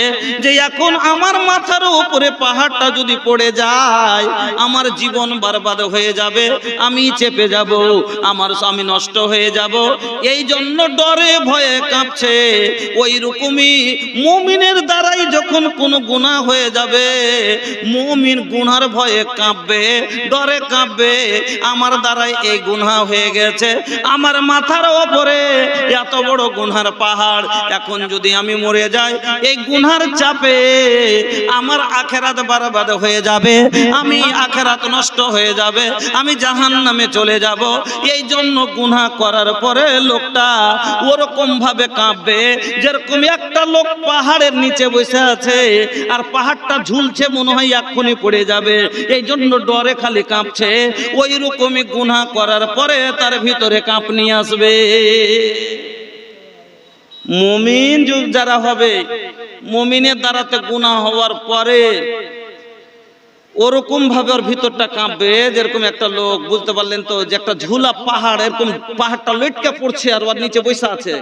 যে এখন আমার মাথার উপরে পাহাড়টা যদি পড়ে যায় আমার জীবন বরবাদ হয়ে যাবে, আমি চেপে যাব, আমার আমি নষ্ট হয়ে যাব, এই জন্য ডরে ভয়ে কাঁপছে। ওই রকমই মুমিনের দ্বারাই যখন কোনো গুনাহ হয়ে যাবে, মুমিন গুনার ভয়ে কাঁপবে, ডরে কাঁপবে, আমার দ্বারাই এই গুনাহ হয়ে গেছে, আমার মাথার ওপরে এত বড় গুনার পাহাড়, এখন যদি আমি মরে যাই এই গুনার চাপে আমার আখিরাত বরবাদ হয়ে যাবে, আমি আখিরাত নষ্ট হয়ে যাবে, আমি জাহান্নামে চলে যাব। এই জন্য গুনাহ করার পরে লোকটা ওরকম ভাবে কাঁপবে যেরকম একটা লোক পাহাড়ের নিচে বসে আছে আর পাহাড়টা ঝুলছে, মনে হয় এক্ষুনি পড়ে যাবে, এই জন্য ডরে খালি কাঁপছে। ওই রকমই গুনাহ করার পরে তার ভিতরে কাঁপনি আসবে। মুমিন যারা হবে, মুমিনের দ্বারাতে গুনাহ হওয়ার পরে ওরকম ভাবে ওর ভিতরটা কাঁপবে যেরকম একটা লোক, বুঝতে পারলেন তো, যে একটা ঝুলা পাহাড়, এরকম পাহাড়টা লটকে পড়ছে আর ওর নিচে বসে আছে,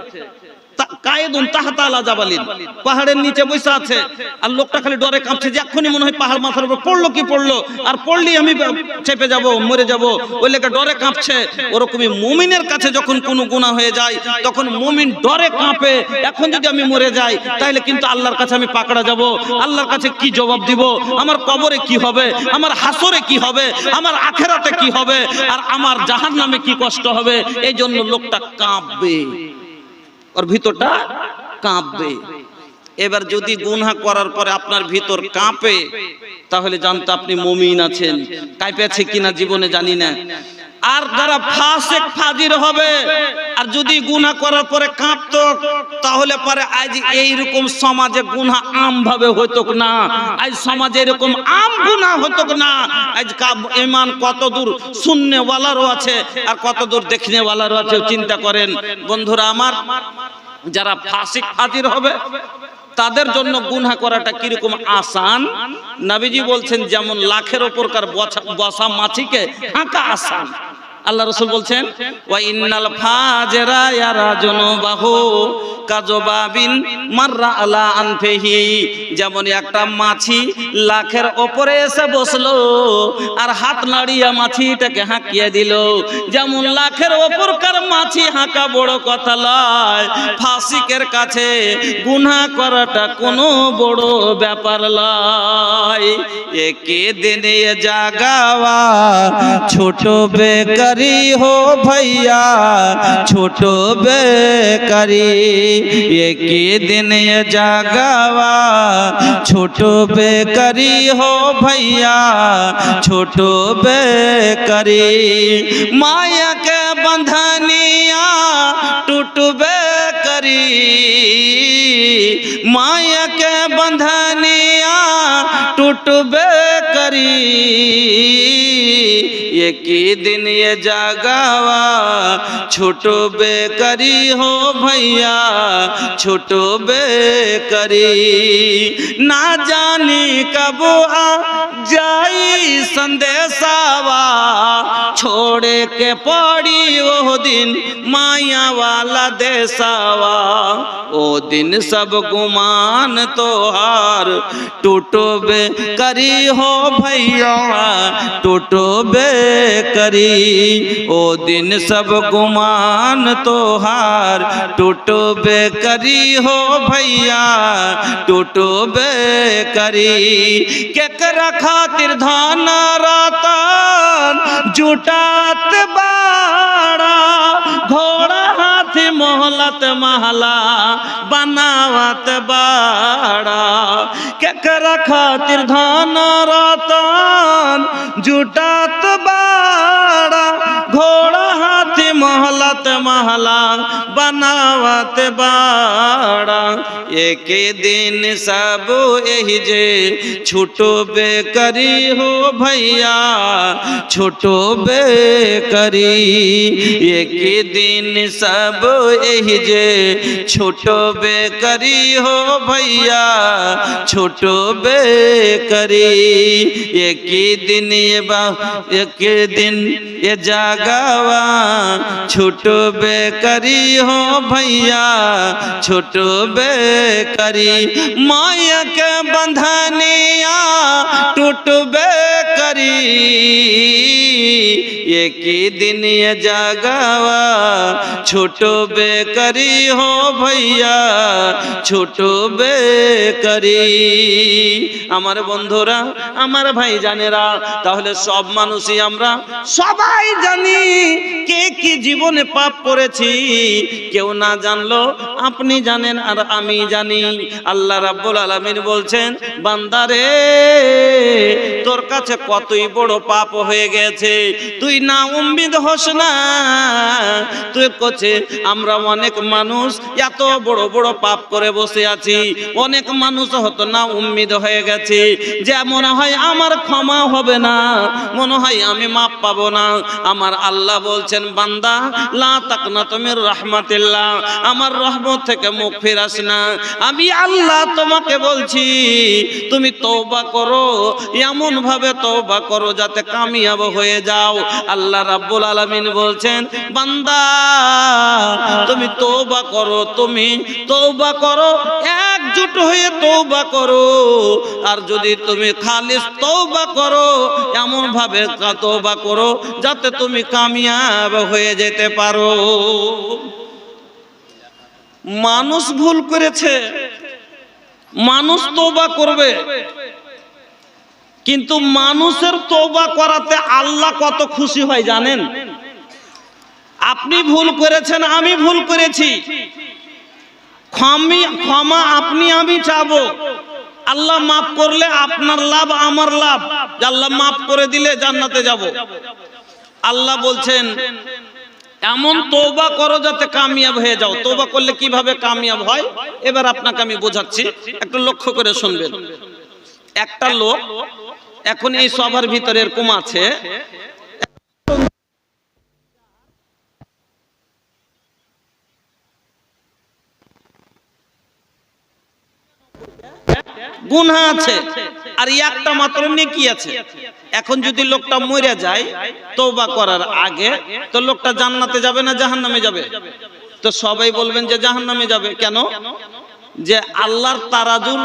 কায়েদুন তাহতা আলা জাবালিন, পাহাড়ের নিচে বসে আছে আর লোকটা খালি ডরে কাঁপছে যে এক্ষুনি মনে হয় পাহাড় মাথার উপর পড়লো কি পড়লো, আর পড়লি আমি চেপে যাব, মরে যাব, ওই লেগে ডরে কাঁপছে। ওরকমই মুমিনের কাছে যখন কোনো গুনাহ হয়ে যায় তখন মুমিন ডরে কাঁপে, এখন যদি আমি মরে যাই তাহলে কিন্তু আল্লাহর কাছে আমি পাকড়া যাব, আল্লাহর কাছে কি জবাব দিব, আমার কবরে কি হবে, আমার হাসরে কি হবে, আমার আখিরাতে কি হবে, আর আমার জাহান্নামে কি কষ্ট হবে, এই জন্য লোকটা কাঁপবে, ওর ভিতরটা কাঁপবে। এবার যদি গুনাহ করার পরে আপনার ভিতর কাঁপে তাহলে জানতে আপনি মুমিন আছেন, কাঁপেছে কিনা জীবনে জানি না। আর যারা ফাসিক ফাজির হবে আর যদি গুনাহ করার পরে কাঁপতো তাহলে পরে আজ এইরকম সমাজে গুনাহ আম ভাবে হতো না, আজ সমাজে এরকম আম গুনাহ হতো না। আজ ঈমান কত দূর শুননেওয়ালারও আছে আর কত দূর দেখনেওয়ালারও আছে, চিন্তা করেন বন্ধুরা আমার। যারা ফাসিক ফাজির হবে তাদের জন্য গুনাহ করাটা কিরকম আসান, নবীজি বলছেন যেমন লাখের ওপরকার বসা মাছিকে হাঁকা আসান। আল্লাহ রাসূল বলছেন ওয়া ইন্নাল ফাজিরা ইয়ারা যুনুবাহু কাযুবাবিন মাররা আলা আনফিহি, যেমন একটা মাছি লাখের ওপরে এসে বসলো আর হাত নাড়িয়ে মাছিটাকে হাঁকিয়ে দিল, যেমন লাখের ওপরকার মাছি হাঁকা বড় কথা নয়, ফাসিকের কাছে গুনাহ করাটা কোনো বড় ব্যাপার নয়। একে দিনে জাগাওয়া ছোট বেকারি हो भैया छोट बेकारी, एक दिन ये जागावा छोट बेकारी हो भैया छोट बेकारी, माया के बंधनिया टूट बेकारी, माया के बंधनिया टूट बेकारी, एक दिन ये जागावा छोटो बेकरी हो भैया छोटो बेकरी, ना जानी कब आ जाई संदेशावा छोड़े के पड़ी वो दिन माया वाला देसावा, ओ दिन सब गुमान तोहार टूटो बेकरी हो भैया टूटो बेकरी, ओ दिन सब गुमान तोहार टूटो बेकरी हो भैया टूटो बेकरी, केकरा खातिर धन रतन जुटात बाड़ा घोड़ा हाथी मोहला मोहलत महला बनावत बाड़ा केकरा खातिर धन रतन जुटात बाड़ा घोड़ा हाथी मोहलत महला बनावत बाड़ा एक दिन सब यही जे छूटो बेकरी हो भैया छूटो बेकरी एक दिन सब यही जे छूटो बेकरी हो भैया छूटो बेकरी एक दिन एक दिन ये जागावा छूटो बेकरी हो भैया छूटो बेकरी माया के बंधनिया टूटबे करी एक दिन ये जागावा छूटो बेकरी हो भैया छूटो बेकरी আমার বন্ধুরা আমার ভাই জানেরা তাহলে সব মানুষই আমরা সবাই জানি কে কি জীবনে পাপ করেছি কেউ না জানলো আপনি জানেন আর আমি জানি আল্লাহ রাব্বুল আলামিন বলছেন বান্দারে তোর কাছে কতই বড় পাপ হয়ে গেছে তুই না উম্মিদ হোস না তুই কোছে আমরা অনেক মানুষ এত বড় বড় পাপ করে বসে আছি অনেক মানুষ হতো না উম্মিদ হয়ে গেছে যে মনে হয় আমার ক্ষমা হবে না মনে হয় আমি মাপ পাবো না আমার আল্লাহ বলছেন বান্দা লা তাকনাতু মির রাহমাতিল্লাহ আমার রহমত থেকে মুখ ফিরাস না আমি আল্লাহ তোমাকে বলছি তুমি তওবা করো এমন ভাবে তওবা করো যাতে কামিয়াব হয়ে যাও আল্লাহ রাব্বুল আলামিন বলছেন বান্দা তুমি তওবা করো একজোট হয়ে তওবা করো আর যদি তুমি খালিস তওবা করো এমন ভাবে তওবা করো যাতে তুমি কামিয়াব হয়ে যেতে পারো মানুষ ভুল করেছে মানুষ তওবা করবে কিন্তু মানুষের তওবা করাতে আল্লাহ কত খুশি হয় জানেন আপনি ভুল করেছেন আমি ভুল করেছি ক্ষমা আপনি আমি চাবো আল্লাহ মাফ করলে আপনার লাভ আমার লাভ আল্লাহ মাফ করে দিলে জান্নাতে যাব আল্লাহ বলছেন এমন তওবা করো যাতে কামিয়াব হয়ে যাও তওবা করলে কিভাবে কামিয়াব হয় এবার আপনাকে আমি বোঝাচ্ছি একটু লক্ষ্য করে শুনবেন একটা লোক এখন এই সভার ভিতরে এরকম আছে গুনাহ আছে আর একটা মাত্র নেকি আছে এখন যদি লোকটা মরে যায় তওবা করার আগে তো লোকটা জান্নাতে যাবে না জাহান্নামে যাবে তো সবাই বলবেন যে জাহান্নামে যাবে কেন যে আল্লাহর তারাজুর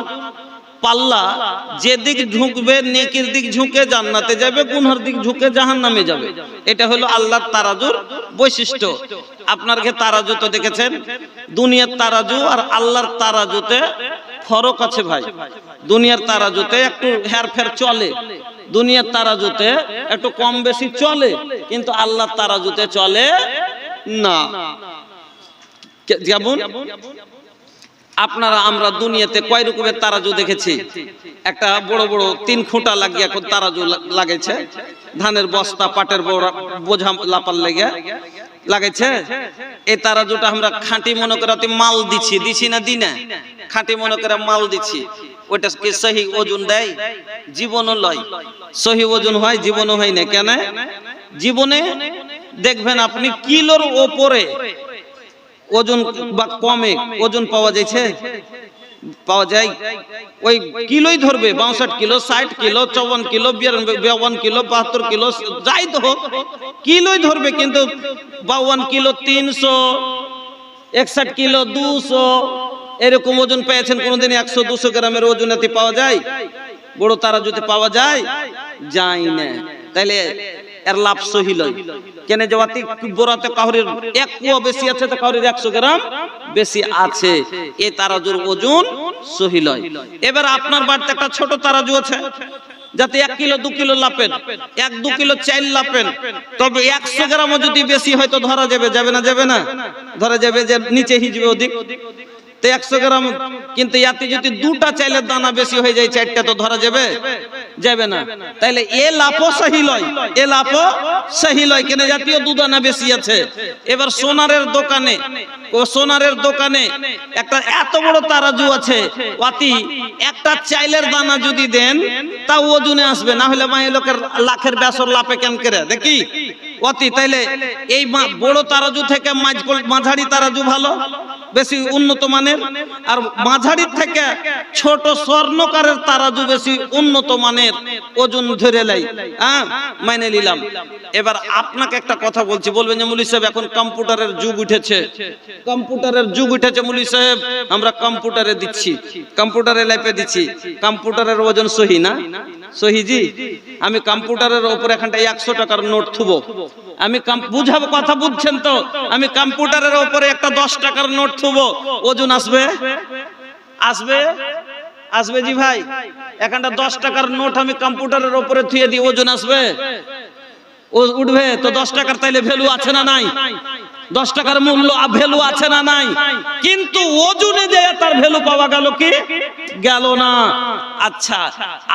পাল্লা যেদিক ঝুঁকবে নেকির দিক ঝুঁকে জান্নাতে যাবে গুনহার দিক ঝুঁকে জাহান্নামে যাবে এটা হলো আল্লাহর তারাজুর বৈশিষ্ট্য আপনার কি তারাজু তো দেখেছেন দুনিয়ার তারাজু আর আল্লাহর তারাজুতে ফরক আছে ভাই দুনিয়ার তারাজুতে একটু হেরফের চলে দুনিয়ার তারাজুতে একটু কম বেশি চলে কিন্তু আল্লাহর তারাজুতে চলে না যেমন আপনারা আমরা দুনিয়াতে কয় রকমের তারাজু দেখেছি একটা বড় বড় 3 খুঁটা লাগিয়ে এখন তারাজু লাগাইছে ধানের বস্তা পাটের বোঝা লাপার লেগে লাগাইছে এই তারাজুটা আমরা খাঁটি মনে করে মাল দিছি না দিনা খাঁটি মনে করে মাল দিছি ওইটা কি সহি ওজন দেয় জীবনও লয় সহি ওজন হয় জীবনও হয় না কেন জীবনে দেখবেন আপনি কিলোর উপরে ওজন বা কমে ওজন পাওয়া যাচ্ছে পাওয়া যায় ওই কিলোই ধরবে 62 kilo 60 kilo 54 kilo 52 kilo 72 kilo যাই তো হোক কিলোই ধরবে কিন্তু 52 কিলো 300 61 কিলো 200 এরকম ওজন পেয়েছেন কোনদিন 100 200 গ্রামের ওজনেতে পাওয়া যায় বড় তারাজুতে পাওয়া যায় যায় না তাইলে এর লাভ সহি লয় কেন যাওয়াতে বড়তে কাহরির এক কুয়া বেশি আছে তো কাহরির 100 গ্রাম বেশি আছে এই তারাজুর ওজন সহি লয় এবার আপনার বাড়িতে একটা ছোট তারাজু আছে যাতে 1 কিলো 2 কিলো লাপেন, 1-2 কিলো চাল লাপেন, তবে 100 গ্রামও যদি বেশি হয় তো ধরা যাবে, যাবে না? যাবে না? ধরা যাবে যে নিচে হিজবে ওদিক, তো 100 গ্রাম। কিন্তু ইয়াতে যদি 2টা চাইলের দানা বেশি হয়ে যায়, 4টা, তো ধরা যাবে? যাবে না। তাইলে এ লাপও সহি লয়, এ লাপও সহি লয়, কেন? জাতীয় 2 দানা বেশি আছে। এবার সোনারের দোকানে একটা এত বড় তারাজু আছে, অতি একটা চাইলের দানা যদি দেন তা ওজনে আসবে, না হলে মাই লোকের লাখের বেসর লাপে কেন করে দেখি অতি। তাইলে এই বড় তারাজু থেকে মাঝারি তারাজু ভালো, বেশি উন্নত মানের, আর মাঝারির থেকে ছোট স্বর্ণকারের তারাজু বেশি উন্নত মানের, ওজন ধরে লাই, হ্যাঁ মাইনে নিলাম। এবার আপনাকে একটা কথা বলছি, বলবেন যে মৌলভী সাহেব এখন কম্পিউটারের যুগ উঠেছে, কম্পিউটারের যুগ উঠেছে মৌলভী সাহেব, আমরা কম্পিউটারে দিচ্ছি, কম্পিউটারে লাইপে দিচ্ছি, কম্পিউটারের ওজন সহি না? সহি জি। আমি কম্পিউটারের উপরে এখানটা 100 টাকার নোট থুবো, আমি বুঝাবো, কথা বুঝছেন তো? আমি কম্পিউটারের উপরে একটা 10 টাকার নোট থুবো, ওজন আসবে? আসবে? আসবে জি ভাই? এখানটা 10 টাকার নোট আমি কম্পিউটারের উপরে থুয়ে দিই, ওজন আসবে? ও উঠবে তো? 10 টাকার তাইলে ভ্যালু আছে না নাই? 10 টাকার মূল্য ভ্যালু আছে না নাই? কিন্তু ওজনে যে তার ভ্যালু পাওয়া গেল কি? গেল না। আচ্ছা,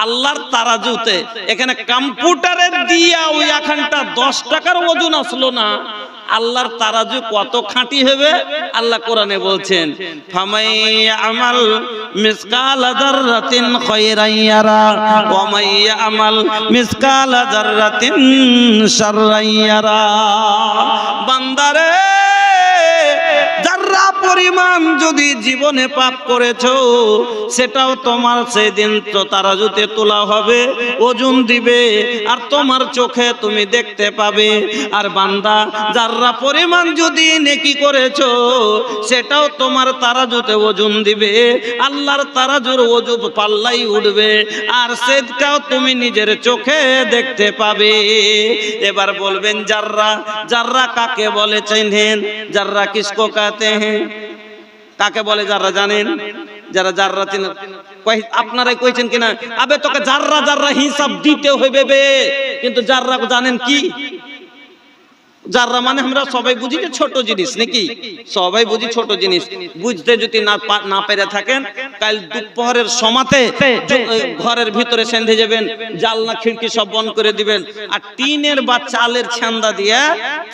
আল্লাহর তারাজুতে এখানে কম্পিউটারে দিয়া ওই এখানটা 10 টাকার ওজন আসলো না, আল্লাহর তারাজু কত খাঁটি হবে? আল্লাহ কোরআনে বলছেন, ফামাই আমাল মিসকাল যাররাতিন খায়রান ইয়ারা ওয়া মাই আমাল মিসকাল যাররাতিন শাররান ইয়ারা। বান্দারে, যারা পরিমাণ যদি জীবনে পাপ করেছো সেটাও তোমার সেদিন তো তারাজুতে তোলা হবে, ওজন দিবে, আর তোমার চোখে তুমি দেখতে পাবে। আর বান্দা, যারা পরিমাণ যদি নেকি করেছো সেটাও তোমার তারাজুতে ওজন দিবে, আল্লাহর তারাজুর ওজন পাল্লাই উঠবে, আর সেটাও তুমি নিজের চোখে দেখতে পাবে। এবার বলবেন জাররা, জাররা কাকে বলে চেনেন? জাররা কিসকো कहते हैं? কাকে বলে জাররা জানেন? যারা জাররা চিনেন আপনারাই কইছেন কিনা? আবে তোকে জাররা জাররা হিসাব দিতে হইবে বে, কিন্তু জাররা জানেন কি? জাররা মানে আমরা সবাই বুঝি যে ছোট জিনিস, নাকি? সবাই বুঝি ছোট জিনিস। বুঝতে যদি না পেরে থাকেন, কাল দুপুরের সমাতে ঘরের ভিতরে সেন্ধে যাবেন, জানলা খিড়কি সব বন্ধ করে দিবেন, আর টিনের বা চালের ছান্দা দিয়ে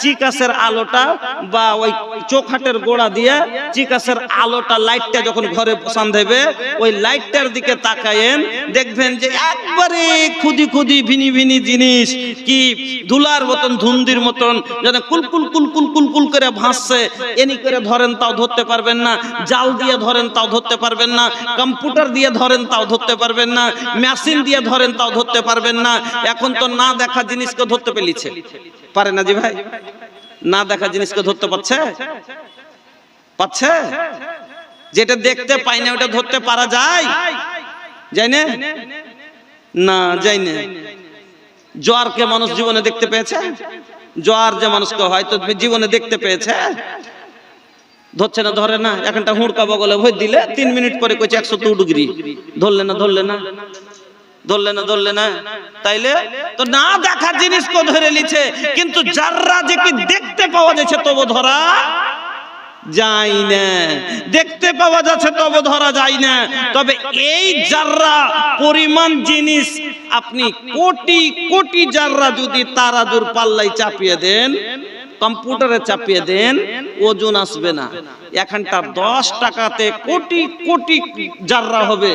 চিকাসের আলোটা বা ওই চোখাটের গোড়া দিয়ে চিকাসের আলোটা, লাইটটা যখন ঘরে সান্ধেবে, ওই লাইটটার দিকে তাকায়েন, দেখবেন যে একবারে খুদি খুদি ভিনি ভিনি জিনিস, কি ধুলার মতন, ধুন্দির মতন, যেন কুলকুল কুলকুল কুলকুল করে ভাসছে। এনি করে ধরেন তাও ধরতে পারবেন না, জাল দিয়ে ধরেন তাও ধরতে পারবেন না, কম্পিউটার দিয়ে ধরেন তাও ধরতে পারবেন না, মেশিন দিয়ে ধরেন তাও ধরতে পারবেন না। এখন তো না দেখা জিনিসকে ধরতে পেলিছে, পারে না জি ভাই? না দেখা জিনিসকে ধরতে পারছে? পাচ্ছে? যেটা দেখতে পাই না ওটা ধরতে পারা যায়? যায় না? না, যায় না। জ্বরকে মানুষ জীবনে দেখতে পেয়েছে? জ্বর যে মানুষকে হয়তো জীবনে দেখতে পেয়েছে, ধরছে না? ধরে না। এখানটা হুড়কা বগলে ভয় দিলে 3 মিনিট পরে কইছে 102 ডিগ্রি, ধরলে না, ধরলে না, ধরলে না, ধরলে না। তাইলে তো না দেখা জিনিসকে ধরে লিছে, কিন্তু জাররা যে কি দেখতে পাওয়া যাচ্ছে তবু ধরা যায় না, দেখতে পাওয়া যাচ্ছে তবে ধরা যায় না। তবে এই জাররা পরিমাণ জিনিস আপনি কোটি কোটি জাররা যদি তারাজুর পাল্লাই চাপিয়ে দেন, কম্পিউটারে চাপিয়ে দেন, ওজন আসবে না। এখানটা 10 টাকাতে কোটি কোটি জাররা হবে,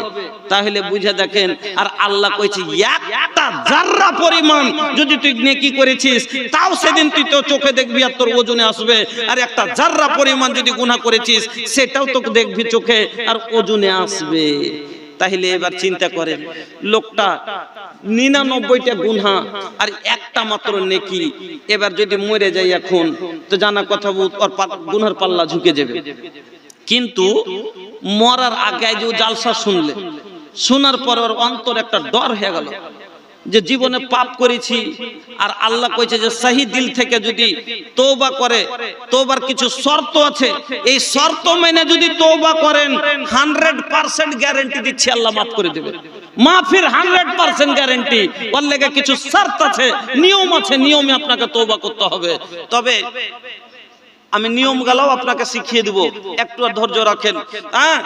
তাহলে বুঝে দেখেন। আর আল্লাহ কইছে একটা জাররা পরিমাণ যদি তুই নেকি করেছিস তাও সেদিন তুই তো চোখে দেখবি আর তোর ওজনে আসবে, আর একটা জাররা পরিমাণ যদি গুনাহ করেছিস সেটাও তোকে দেখবি চোখে আর ওজনে আসবে। তাহলে এবার চিন্তা করেন, লোকটা 99টা গুনাহ আর একটা মাত্র নেকি, এবার যদি মরে যায় এখন তো জানা কথা ওর গুনার পাল্লা ঝুঁকে যাবে। কিন্তু মরার আগে যে জালসা শুনলে, শোনার পর ওর অন্তর একটা ডর হয়ে গেল যে জীবনে পাপ করেছি, আর আল্লাহ কইছে যে সহি দিল থেকে যদি তওবা করে, তওবার কিছু শর্ত আছে, এই শর্ত মেনে যদি তওবা করেন 100% গ্যারান্টি দিচ্ছি আল্লাহ মাফ করে দেবে। মাফির 100% গ্যারান্টি। ওর লেগে কিছু শর্ত আছে, নিয়ম আছে, নিয়মে আপনাকে তওবা করতে হবে। তবে আমি নিয়ম গুলো আপনাকে শিখিয়ে দেব, একটু ধৈর্য রাখেন। হ্যাঁ,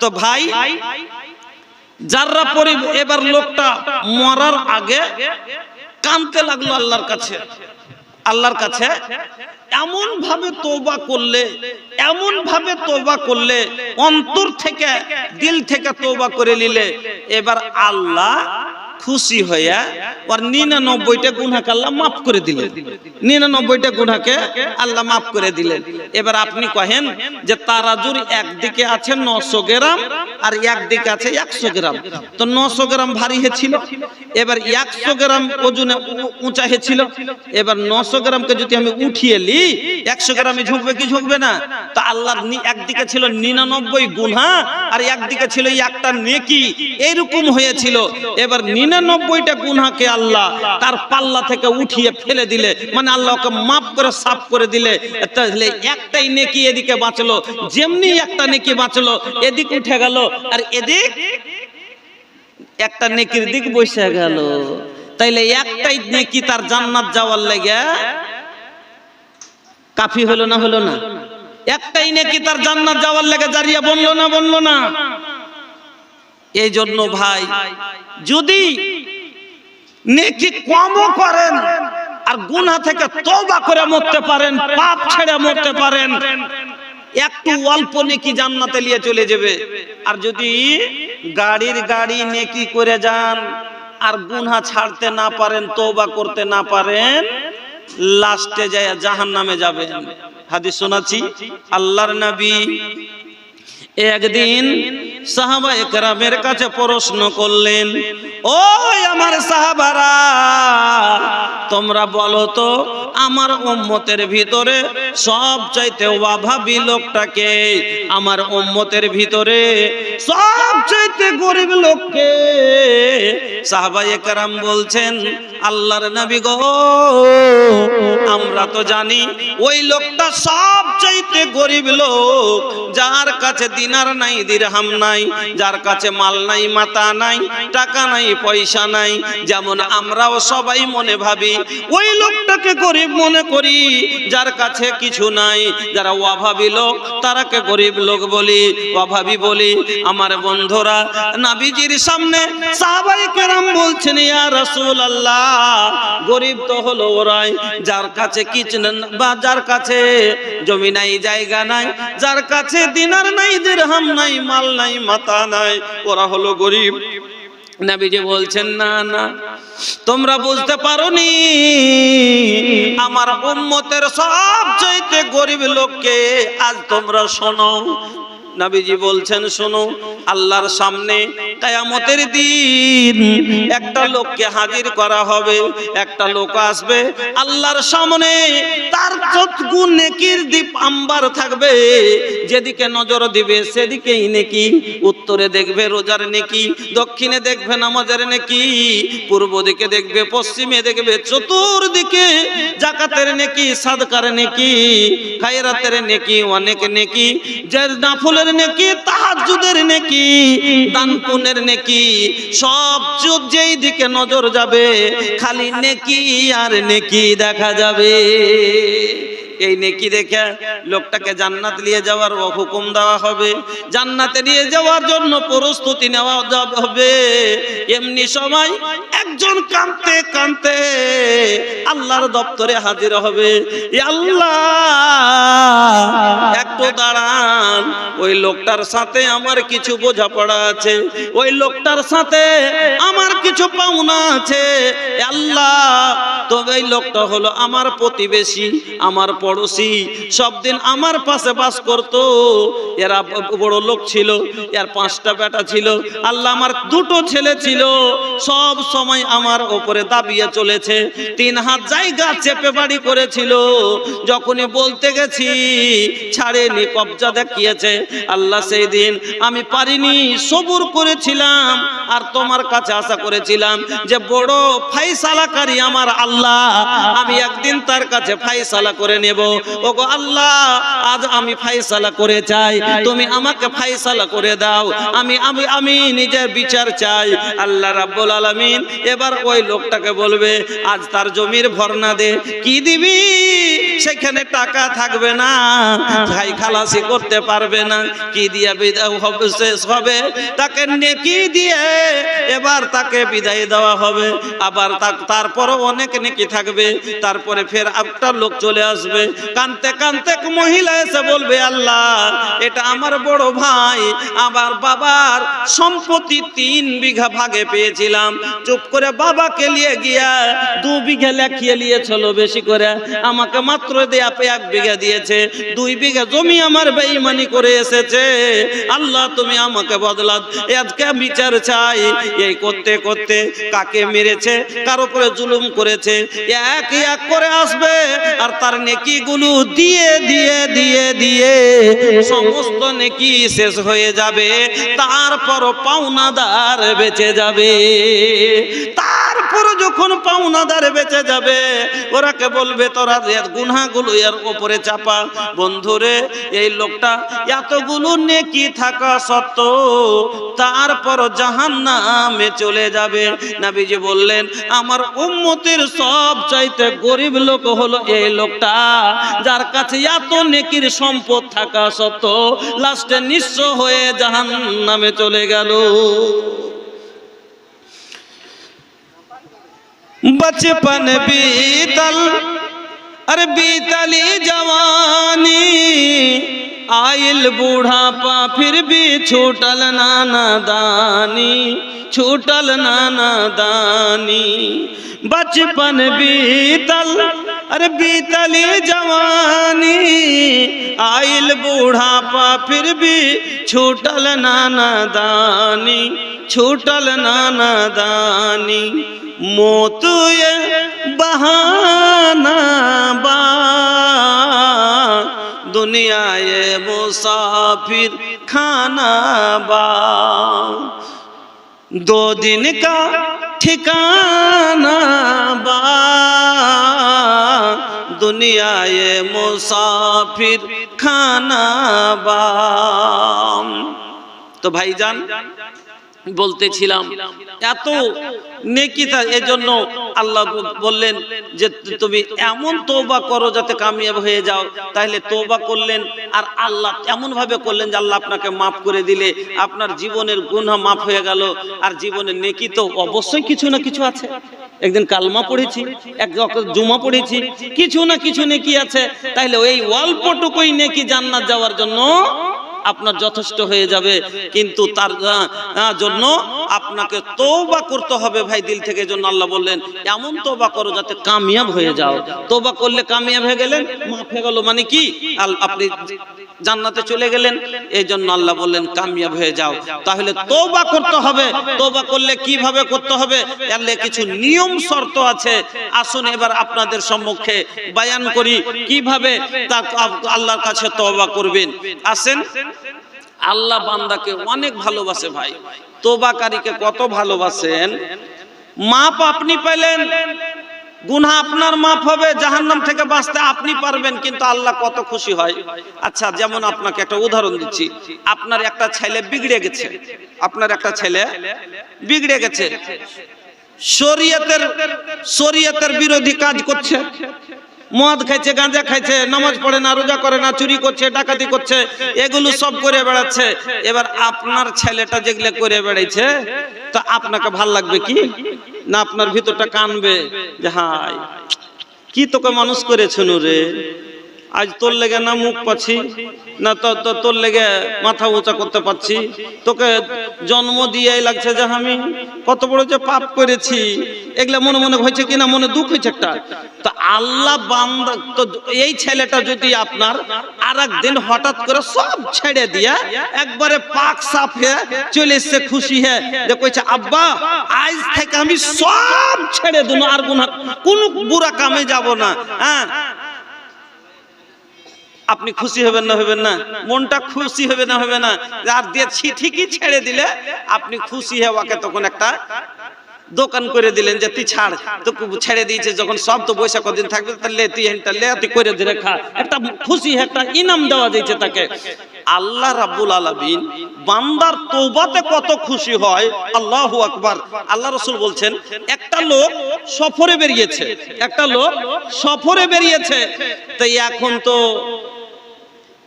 তো ভাই যারা পরে এবার লোকটা মরার আগে কাঁদতে লাগলো আল্লাহর কাছে, আল্লাহর কাছে এমন ভাবে তওবা করলে, এমন ভাবে তওবা করলে, অন্তর থেকে দিল থেকে তওবা করে নিলে, এবার আল্লাহ খুশি হইয়া ওর 99টা গুনাহকে আল্লাহ মাফ করে দিলেন। 99টা গুনাহকে আল্লাহ মাফ করে দিলেন। এবার আপনি কহেন যে তারাজুর একদিকে আছে 900 গ্রাম আর একদিকে আছে 100 গ্রাম, তো 900 গ্রাম ভারী হয়েছিল, এবার 100 গ্রাম ওজনে উঁচা হয়েছিল। এবার 900 গ্রামকে যদি আমি উঠিয়ে নি, 100 গ্রামে ঝুঁকবে কি ঝুঁকবে না? তো আল্লাহর একদিকে ছিল 99 গুনাহ আর একদিকে ছিল একটা নেকি, এরকম হয়েছিল। এবার 99টা গুনাহকে আল্লাহ তার পাল্লা থেকে উঠিয়ে ফেলে দিলে, মানে আল্লাহকে মাফ করে সাফ করে দিলে, তাহলে একটাই নেকি এদিকে বাঁচলো। যেমনি একটা নেকি বাঁচলো, এদিক উঠে গেল আর এদিক একটা নেকির দিক বসে গেল। তাইলে একটাই নেকি তার জান্নাত যাওয়ার লাগে কাফি হলো না? হলো না? একটাই নেকি তার জান্নাত যাওয়ার লাগে জারিয়া বললো না? বললো না? এই জন্য ভাই, যদি নেকি কমও করেন আর গুনাহ থেকে তওবা করে মরতে পারেন, পাপ ছেড়ে মরতে পারেন, একটু অল্প নেকি জান্নাতে নিয়ে চলে যাবে। আর যদি গাড়ির গাড়ি নেকি করে যান আর গুনাহ ছাড়তে না পারেন, তওবা করতে না পারেন, লাস্টে যায় জাহান্নামে যাবেন। হাদিস শোনাচ্ছি, আল্লাহর নবী একদিন সাহাবায়ে কেরামের কাছে প্রশ্ন করলেন, ওই আমার সাহাবারা, তোমরা বলো তো আমার উম্মতের ভিতরে সবচাইতে অভাবী লোকটাকে? আমার উম্মতের ভিতরে সবচাইতে গরিব লোককে? সাহাবায়ে কেরাম বলছেন, আল্লাহর নবী গো, আমরা তো জানি ওই লোকটা সবচাইতে গরিব লোক, যার কাছে দিনার নাই, দিরহাম নাই, যার কাছে মাল নাই, মাতা নাই, টাকা নাই, পয়সা নাই। যেমন আমরাও সবাই মনে ভাবি ওই লোকটাকে গরিব মনে করি, যার কাছে কিছু নাই। যারা অভাবী লোক তারাকে গরিব লোক বলি, অভাবী বলি। আমার বন্ধুরা, নবীজির সামনে সাহাবায়ে কেরাম বলছেন, ইয়া রাসূলুল্লাহ, গরিব তো হলো ওরাই যার কাছে কিছু বা যার কাছে জমি নাই, জায়গা নাই, যার কাছে দিনার নাই, দিরহাম নাই, মাল নাই, মাতা নাই, ওরা হলো গরিব। নবীজি বলছেন, না না, তোমরা বুঝতে পারোনি, আমার উম্মতের সবচাইতে গরিব লোককে আজ তোমরা শোনো। নবীজি বলছেন, শোনো, আল্লাহর সামনে কিয়ামতের দিন একটা লোককে হাজির করা হবে। একটা লোক আসবে আল্লাহর সামনে, তার যতগুলো নেকির দীপ আম্বার থাকবে, যেদিকে নজর দিবে সেদিকেই নেকি। উত্তরে দেখবে রোজার নেকি, দক্ষিণে দেখবে নামাজের নেকি, পূর্ব দিকে দেখবে, পশ্চিমে দেখবে, চতুর্দিকে যাকাতের নেকি, সাদকার নেকি, খায়রাতের নেকি, অনেক নেকি, যে নাফলের নেকি, তাহাজ্জুদের নেকি, দান পুণ্যের নেকি, সব যেই দিকে নজর যাবে খালি নেকি আর নেকি দেখা যাবে। এই নেকি দেখে লোকটাকে জান্নাত নিয়ে যাওয়ার হুকুম দেওয়া হবে, জান্নাতে নিয়ে যাওয়ার জন্য প্রস্তুতি নেওয়া হবে। এমনি সময় একজন কাঁদতে কাঁদতে আল্লাহর দপ্তরে হাজির হবে। আল্লাহ, একটু দাঁড়ান, ওই লোকটার সাথে আমার কিছু বোঝাপড়া আছে, ওই লোকটার সাথে আমার কিছু পাওনা আছে। আল্লাহ, তবে এই লোকটা হলো আমার প্রতিবেশী, আমার পড়োশি, সব দিন আমার পাশে বাস করত। এরা বড় লোক ছিল, এর 5টা বেটা ছিল। আল্লাহ আমার 2টো ছেলে ছিল, সব সময় আমার উপরে দাবিয়ে চলেছে। 3 হাত জায়গা চেপে বাড়ি করেছিল। যখনই বলতে গেছি ছাড়েনি, কবজা দেখিয়েছে। আল্লাহ সেই দিন আমি পারিনি, সবুর করেছিলাম আর তোমার কাছে আশা করেছিলাম যে বড় ফায়সালাকারী আমার আল্লাহ, আমি একদিন তার কাছে ফায়সালা করে নেব। ওগো আল্লাহ, আজ আমি ফায়সালা করে চাই, তুমি আমাকে ফায়সালা করে দাও। আমি নিজের বিচার চাই। আল্লাহ রাব্বুল আলামিন এবার ওই লোকটাকে বলবে, আজ তার জমির ভরনা দে। কি দিবি? সেখানে টাকা থাকবে না, ভাই খালাসি করতে পারবে না। কি দিয়ে বিদায় হবে? শেষ হবে তাকে নেকি দিয়ে এবার তাকে বিদায় দেওয়া হবে। আবার তারপরও অনেক নেকি থাকবে। তারপরে ফের একটা লোক চলে আসবে, কানতে কানতে মহিলা এসে বলবে, আল্লাহ এটা আমার বড় ভাই, আমার বাবার সম্পত্তি 3 বিঘা ভাগে পেয়েছিলাম। চুপ করে বাবাকে নিয়ে গিয়া 2 বিঘা লেখিয়ে নিয়েছিল বেশি করে, আমাকে মাত্র 1 বিঘা দিয়েছে। 2 বিঘা জমি আমার বেঈমানি করে এসেছে। আল্লাহ তুমি আমাকে বদলা, আজকে বিচার চাই। এই করতে করতে কাকে মেরেছে, কার উপরে জুলুম করেছে, এক এক করে আসবে আর তার নেকিগুলো দিয়ে দিয়ে দিয়ে দিয়ে সমস্ত নেকি শেষ হয়ে যাবে। তারপর পাওনাদার বেঁচে যাবে। তারপর যখন পাওনাদার বেঁচে যাবে, ওরাকে বলবে তোরা গুনাহগুলো এর উপরে চাপা। বন্ধুরে, এই লোকটা এতগুলো নেকি থাকা সত্ত্বেও তারপর জাহান্নামে চলে যাবে। নবীজি বললেন, আমার উম্মতের সব চাইতে গরিব লোক হলো এই লোকটা, যার কাছে এত নেকির সম্পদ থাকা সত্ত্বেও লাস্টে নিঃস্ব হয়ে জাহান্নামে চলে গেল। बचपन बीतल अरे बीतली जवानी, आइल बूढ़ापा फिर भी छूटल नाना दानी, छूटल नाना दानी। बचपन बीतल अरे बीतली जवानी, आइल बूढ़ापा फिर भी छूटल नाना दानी, छूटल नाना दानी। मौत ये बहाना बा, दुनिया ये मुसाफिर खाना बा। 2 दिन का ठिकाना बा, दुनिया ये मुसाफिर खाना बा। तो भाईजान বলতেছিলাম এত নেকিটা, এজন্য আল্লাহ বললেন যে তুমি এমন তওবা করো যাতে কামিয়াব হয়ে যাও। তাহলে তওবা করলেন আর আল্লাহ এমন ভাবে করলেন যে আল্লাহ আপনাকে মাফ করে দিলে আপনার জীবনের গুনাহ মাফ হয়ে গেল। আর জীবনের নেকি তো অবশ্যই কিছু না কিছু আছে। একদিন কালমা পড়েছি, এক জুমা পড়েছি, কিছু না কিছু নেকি আছে। তাহলে ওই অল্পটুকুই নেকি জান্নাত যাওয়ার জন্য আপনার যথেষ্ট হয়ে যাবে। কিন্তু তার জন্য আপনাকে তওবা করতে হবে ভাই, দিল থেকে। জন্য আল্লাহ বললেন এমন তওবা করো যাতে কামিয়াব হয়ে যাও। তওবা করলে কামিয়াব হয়ে গেলেন, মাফ হয়ে গেল, মানে কি আপনি জান্নাতে চলে গেলেন। এই জন্য আল্লাহ বললেন কামিয়াব হয়ে যাও। তাহলে তওবা করতে হবে। তওবা করলে কিভাবে করতে হবে, এর কিছু নিয়ম শর্ত আছে। আসুন এবার আপনাদের সম্মুখে বয়ান করি কিভাবে আল্লাহর কাছে তওবা করবেন। আসেন, আল্লাহ বান্দাকে অনেক ভালোবাসে ভাই। তওবাকারীকে কত ভালোবাসেন। মাপ আপনি পেলেন, গুনাহ আপনার মাফ হবে, জাহান্নাম থেকে বাঁচতে আপনি পারবেন, কিন্তু আল্লাহ কত খুশি হয়। আচ্ছা, যেমন আপনাকে একটা উদাহরণ দিচ্ছি। আপনার একটা ছেলে বিগড়ে গেছে, আপনার একটা ছেলে বিগড়ে গেছে, শরীয়তের বিরোধী কাজ করছে, মদ খাইছে, গাঁজা খাইছে, নামাজ পড়ে না, রোজা করে না, চুরি করছে, ডাকাতি করছে, এগুলো সব করে বেড়াচ্ছে। এবার আপনার ছেলেটা যেগুলো করে বেড়াইছে, তা আপনাকে ভাল লাগবে কি না? আপনার ভিতরটা কানবে যে হায় কি তোকে মানুষ করেছেন রে, আজ তোর লেগে না মুখ পাচ্ছি, না তোর লেগে মাথা উঁচা করতে পারছি। তোকে জন্ম দিয়ে লাগছে যে আমি কত বড় যে পাপ করেছি, এগুলা মনে মনে হয়েছে কিনা, মনে দুঃখ হয়েছে একটা। তো আল্লাহ বান্দা, তো এই ছেলেটা যদি আপনার আর একদিন হঠাৎ করে সব ছেড়ে দিয়া একবারে পাক সাফ হয়ে চলে এসছে, খুশি হয়ে যে কইছে আব্বা আজ থেকে আমি সব ছেড়ে দেবো, আর কোন বুড়া কামে যাব না, হ্যাঁ, আপনি খুশি হবেন না হবেন না? মনটা খুশি হবে না হবে না? আর দিয়ে ঠিকই ছেড়ে দিলে আপনি খুশি হওয়াকে তখন একটা দোকান করে দিলেন যে তুই ছাড়, তো ছেড়ে দিয়েছে যখন সব, তো বৈশাখ কদিন থাকবে, তাহলে তুই হেনটা লে, তুই করে ধরে খা, একটা খুশি একটা ইনাম দেওয়া যাচ্ছে তাকে। আল্লাহ রাব্বুল আলামিন বান্দার তওবাতে কত খুশি হয়, আল্লাহু আকবার। আল্লাহ রাসূল বলছেন একটা লোক সফরে বেরিয়েছে, একটা লোক সফরে বেরিয়েছে, তাই এখন তো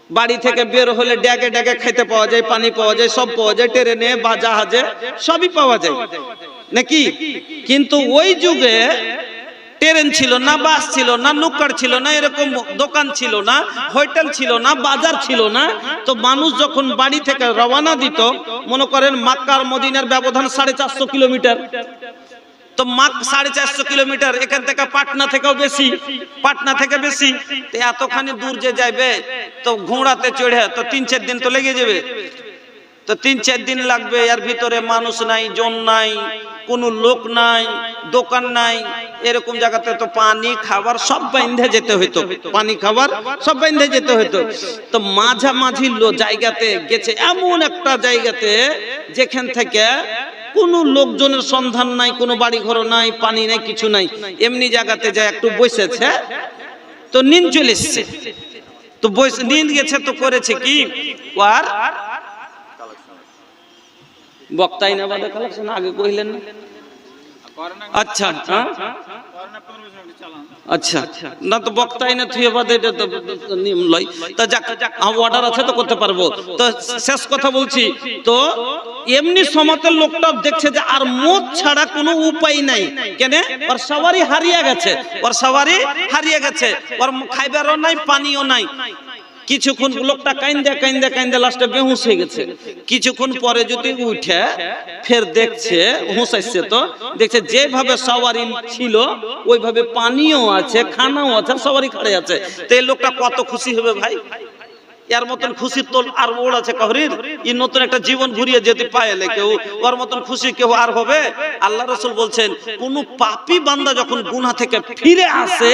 বাড়ি থেকে বের হলে ড্যাগে ড্যাগে খেতে পাওয়া যায়, পানি পাওয়া যায়, সব পাওয়া যায়, ট্রেনে বা জাহাজে সবই পাওয়া যায় নাকি? কিন্তু ওই যুগে ট্রেন ছিল না, বাস ছিল না, নৌকার ছিল না, এরকম দোকান ছিল না, হোটেল ছিল না, বাজার ছিল না। তো মানুষ যখন বাড়ি থেকে রওনা দিত, মনে করেন মক্কা আর মদিনার ব্যবধান 450 কিলোমিটার, তো 450 কিলোমিটার, এখান থেকে পাটনা থেকেও বেশি, পাটনা থেকে বেশি, তো এতখানি দূর যে যাবে তো ঘোড়াতে চড়ে তো 3-4 দিন তো লেগে যাবে, তো 3-4 দিন লাগবে। এর ভিতরে মানুষ নাই, জন নাই, কোনো লোক নাই, দোকান নাই, এরকম জায়গাতে তো পানি খাবার সব বাইন্ধে যেতে হইতো, পানি খাবার সব বাইন্ধে যেতে হইতো। তো মাঝামাঝি জায়গাতে গেছে, এমন একটা জায়গাতে যেখান থেকে কোনো লোকজনের সন্ধান নাই, কোনো বাড়ি ঘর নাই, পানি নাই, কিছু নাই, এমনি জায়গাতে যায় একটু বসেছে, তো নিন চলে এসছে, তো নিন গেছে, তো করেছে কি, আর বক্তাই না বাদে কালেকশন আগে কইলেন না, আচ্ছা আচ্ছা না, তো বক্তাই না থুয়ে বাদে এটা তো নিয়ম লয়, তো যাক অর্ডার আছে তো করতে পারবো। তো শেষ কথা বলছি, তো এমনি সমাতের লোকটা দেখছে যে আর মদ ছাড়া কোনো উপায় নাই, কেন ওর সবারই হারিয়ে গেছে, ওর সবারই হারিয়ে গেছে, ওর খাইবারও নাই, পানিও নাই। কিছুক্ষণ লোকটা কাইন্দে কাইন্দে কাইন্দে লাস্টে বেহুশ হয়ে গেছে। কিছুক্ষণ পরে যদি উঠে ফের দেখছে, হুঁশ আসছে, তো দেখছে যেভাবে সওয়ারি ছিল ওইভাবে পানিও আছে, খানাও আছে, সবারই খাড়ে আছে। তো এই লোকটা কত খুশি হবে ভাই, এর মতন খুশির তোল আর ওর আছে কাহরির? এই নতুন একটা জীবন ঘুরিয়ে যেতে পাইলে কেউ ওর মতন খুশি কেউ আর হবে? আল্লাহ রাসূল বলছেন কোন পাপী বান্দা যখন গুনাহ থেকে ফিরে আসে,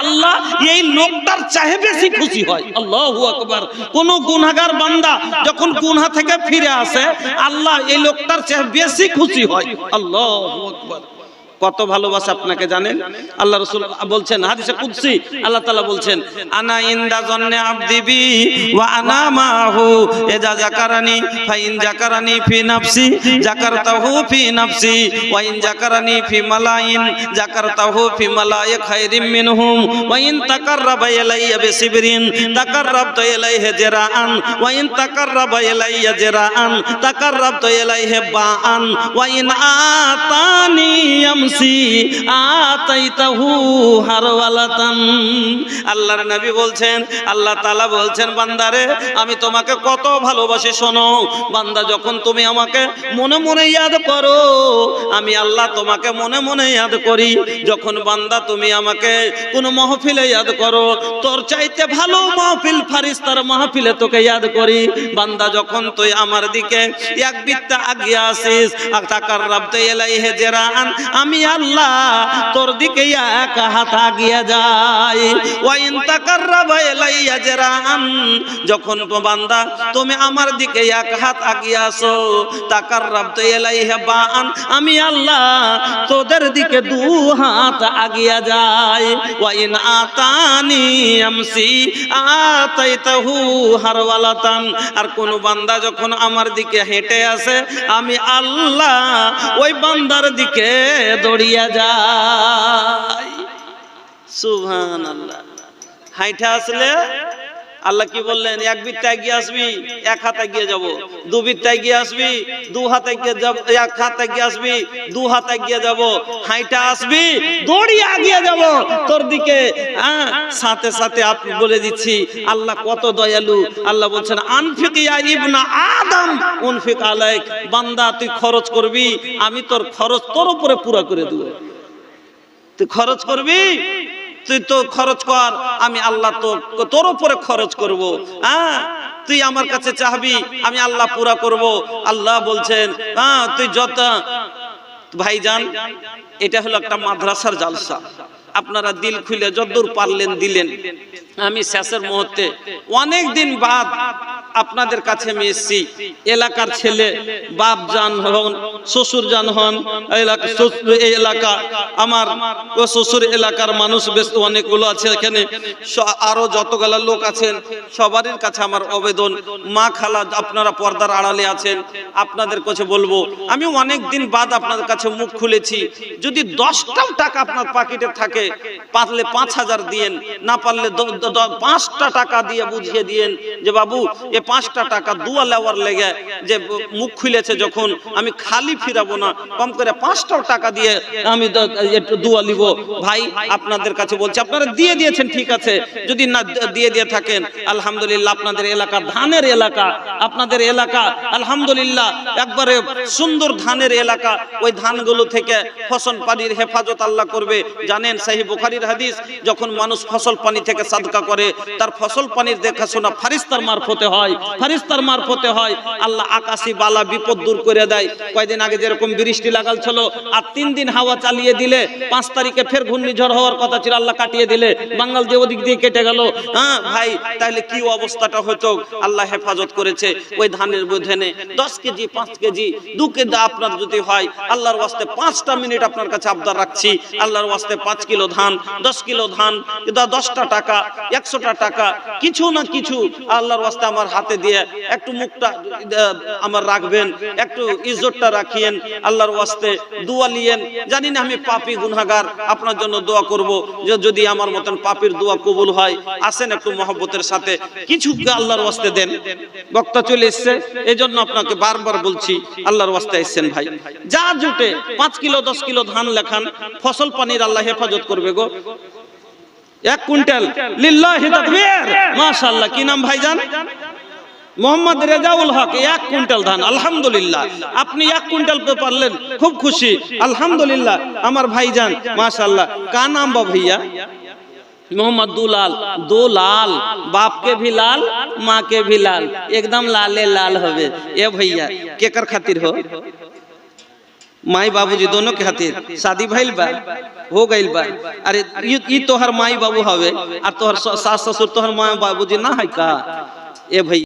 আল্লাহ এই লোকটার চাহে বেশি খুশি হয়। আল্লাহু আকবার। কোন গুনাহগার বান্দা যখন গুনাহ থেকে ফিরে আসে, আল্লাহ এই লোকটার চাহে বেশি খুশি হয়। আল্লাহু আকবার। কত ভালোবাসা আপনাকে জানেন? আল্লাহ রাসূল বলছেন হাদিসে কুদসি, আল্লাহ তাআলা বলছেন আনা ইনদা জন্নে আবদি বি ওয়া আনা মাহু ইজা যাকারানি ফা ইন যাকারানি ফি নাফসি যাকারতাহু ফি নাফসি ওয়া ইন যাকারানি ফি মালাইন যাকারতাহু ফি মালাই খায়রিম মিনহুম ওয়া ইন তাকাররাবা ইলাইয়া বিসিবরিন তাকাররাবতু ইলাইহি জিরাআন ওয়া ইন তাকাররাবা ইলাইয়া জিরাআন তাকাররাবতু ইলাইহি বাআন ওয়া ইন আতানি আল্লাহর নবী বলছেন, আল্লাহ তাআলা বলছেন বান্দারে আমি তোমাকে কত ভালোবাসি শোনো। বান্দা যখন তুমি আমাকে মনে মনে ইয়াদ করো, আমি আল্লাহ তোমাকে মনে মনে ইয়াদ করি। যখন বান্দা তুমি আমাকে কোন মাহফিলে ইয়াদ করো, তোর চাইতে ভালো মাহফিল ফারিস্তার মাহফিলে তোকে ইয়াদ করি। বান্দা যখন তুই আমার দিকে এক বিত্তা আগিয়ে আসিস, তাকাররাবতু ইলাইহি জিরাআন, আমি আল্লাহ তোর দিকে এক হাত আগিয়ে যাই। ওয়া ইন তাকাররাবা ইলাইয়া জিরাআন, যখন বান্দা তুমি আমার দিকে এক হাত আগিয়ে আসো, তাকাররাবতু ইলাইহি বাআন, আমি আল্লাহ তোদের দিকে দু হাত আগিয়ে যাই। ওয়া ইন আতানি আমসি আতাইতাহু হারওয়ালাতান, আর কোন বান্দা যখন আমার দিকে হেঁটে আসে, আমি আল্লাহ ওই বান্দার দিকে দৌড়িয়া যাই। সুবহানাল্লাহ। হাইটা আসলে আল্লাহ কি বললেন? এক বিত্তা এগিয়ে আসবি, এক হাত এগিয়ে যাব। দু বিত্তা এগিয়ে আসবি, দু হাত এগিয়ে যাব। এক হাত এগিয়ে আসবি, দু হাত এগিয়ে যাব। হাইটা আসবি, দৌড়িয়ে এগিয়ে যাব তোর দিকে। সাথে সাথে আপনি বলে দিচ্ছি আল্লাহ কত দয়ালু। আল্লাহ বলছেন আনফিক ইয়া ইবনা আদম উনফিক আলাইক, বান্দা তুই খরচ করবি, আমি তোর খরচ তোর উপরে পুরো করে দেব। তুই খরচ করবি, তুই তো খরচ কর, আমি আল্লাহ তোর উপরে খরচ করব। তুই আমার কাছে চাহবি, আমি আল্লাহ পুরা করব। আল্লাহ বলছেন তুই যত। ভাইজান, এটা হলো একটা মাদ্রাসার জালসা। আপনারা দিল খুলে যতদূর পারলেন দিলেন। আমি শেষের মুহূর্তে অনেক দিন বাদ আপনাদের কাছে আমি এসেছি। এলাকার ছেলে, বাপ জান হন, শ্বশুর জান হন, এই এলাকা আমার শ্বশুর এলাকার মানুষ বেশ অনেকগুলো আছে এখানে, আরো যতগুলো লোক আছেন সবারই কাছে আমার আবেদন, মা খালা আপনারা পর্দার আড়ালে আছেন, আপনাদের কাছে বলবো আমি অনেক দিন বাদ আপনাদের কাছে মুখ খুলেছি। যদি 10টাও টাকা আপনার পকেটে থাকে, পারলে 5000 দিয়েন, না পারলে 5টা টাকা দিয়ে বুঝিয়ে দিয়েন যে বাবু এ 5টা টাকা দুয়া লেওয়ার লেগে যে মুখ খুলেছে, যখন আমি খালি ফিরাবো না, কম করে 5টাও টাকা দিয়ে আমি একটু দুয়া লিব। ভাই আপনাদের কাছে বলছি, আপনারা দিয়ে দিয়েছেন ঠিক আছে, যদি না দিয়ে থাকেন আলহামদুলিল্লাহ, আপনাদের এলাকা ধানের এলাকা, আপনাদের এলাকা আলহামদুলিল্লাহ একবারে সুন্দর ধানের এলাকা। ওই ধানগুলো থেকে ফসল পানির হেফাজত আল্লাহ করবে। জানেন সহিহ বুখারীর হাদিস, যখন মানুষ ফসল পানি থেকে সাদকা করে তার ফসল পানির দেখাশোনা ফারিস্তার মারফতে হয়, ফারিস্তার মারফতে হয়। আল্লাহ আকাশী বালা বিপদ দূর করে দেয়। কয়েকদিন আগে যেরকম বৃষ্টি লাগাল ছিল, আর 3 দিন হাওয়া চালিয়ে দিলে 5 তারিখে ফের ঘূর্ণিঝড় হওয়ার কথা ছিল, আল্লাহ কাটিয়ে দিলে, বাঙ্গাল দিয়ে ওদিক দিয়ে কেটে গেল। ভাই তাহলে কি অবস্থাটা হতো? আল্লাহ হেফাজত করেছে। ওই ধানের বোঝেনে 10 কেজি 5 কেজি 2 কেজি আপনার যদি হয়, আল্লাহর ওয়াস্তে 5টা মিনিট আপনার কাছে আবদার রাখছি, আল্লাহর ওয়াস্তে 5 কিলো ধান, 10 কিলো ধান, 10টা টাকা, 100টা টাকা, কিছু না কিছু আল্লাহর ওয়াস্তে আমার হাতে দিয়ে একটু মুখটা আমার রাখবেন, একটু ইজ্জতটা রাখিয়েন, আল্লাহর ওয়াস্তে দোয়া লিয়েন। জানি না আমি পাপী গুনাহগার, আপনার জন্য দোয়া করব যে যদি আমার মতন পাপীর দোয়া কবুল হয়। আসেন একটু মহব্বতের সাথে কিছু আল্লাহর ওয়াস্তে দেন। বক্তা চলে এসছে, এজন্য আপনাকে বারবার বলছি আল্লাহর ওয়াস্তে এসেছেন ভাই, যা জুটে 5 কিলো 10 কিলো ধান লেখান, ফসল পানির আল্লাহ হেফাজত করবে গো। 1 কুইন্টাল লিল্লাহি তাকবীর, মাশাআল্লাহ। কি নাম ভাইজান? মোহাম্মদ রেজাউল হক। 1 কুইন্টাল ধান, আলহামদুলিল্লাহ। আপনি 1 কুইন্টাল पे পারলেন, খুব খুশি, আলহামদুলিল্লাহ। আমার ভাইজান মাশাআল্লাহ। का नाम बा भैया? मोहम्मद दुलाल। दुलाल, बाप के भी लाल, माँ के भी लाल, एकदम लाले लाल होवे। ए भैया केकर खातिर हो? माई बाबूजी दोनों के खातिर शादी भइल बा, हो गइल बा। अरे ई तोहर माई बाबू हवे, और तोहर सास ससुर तोहर माई बाबूजी ना है का? ए भैया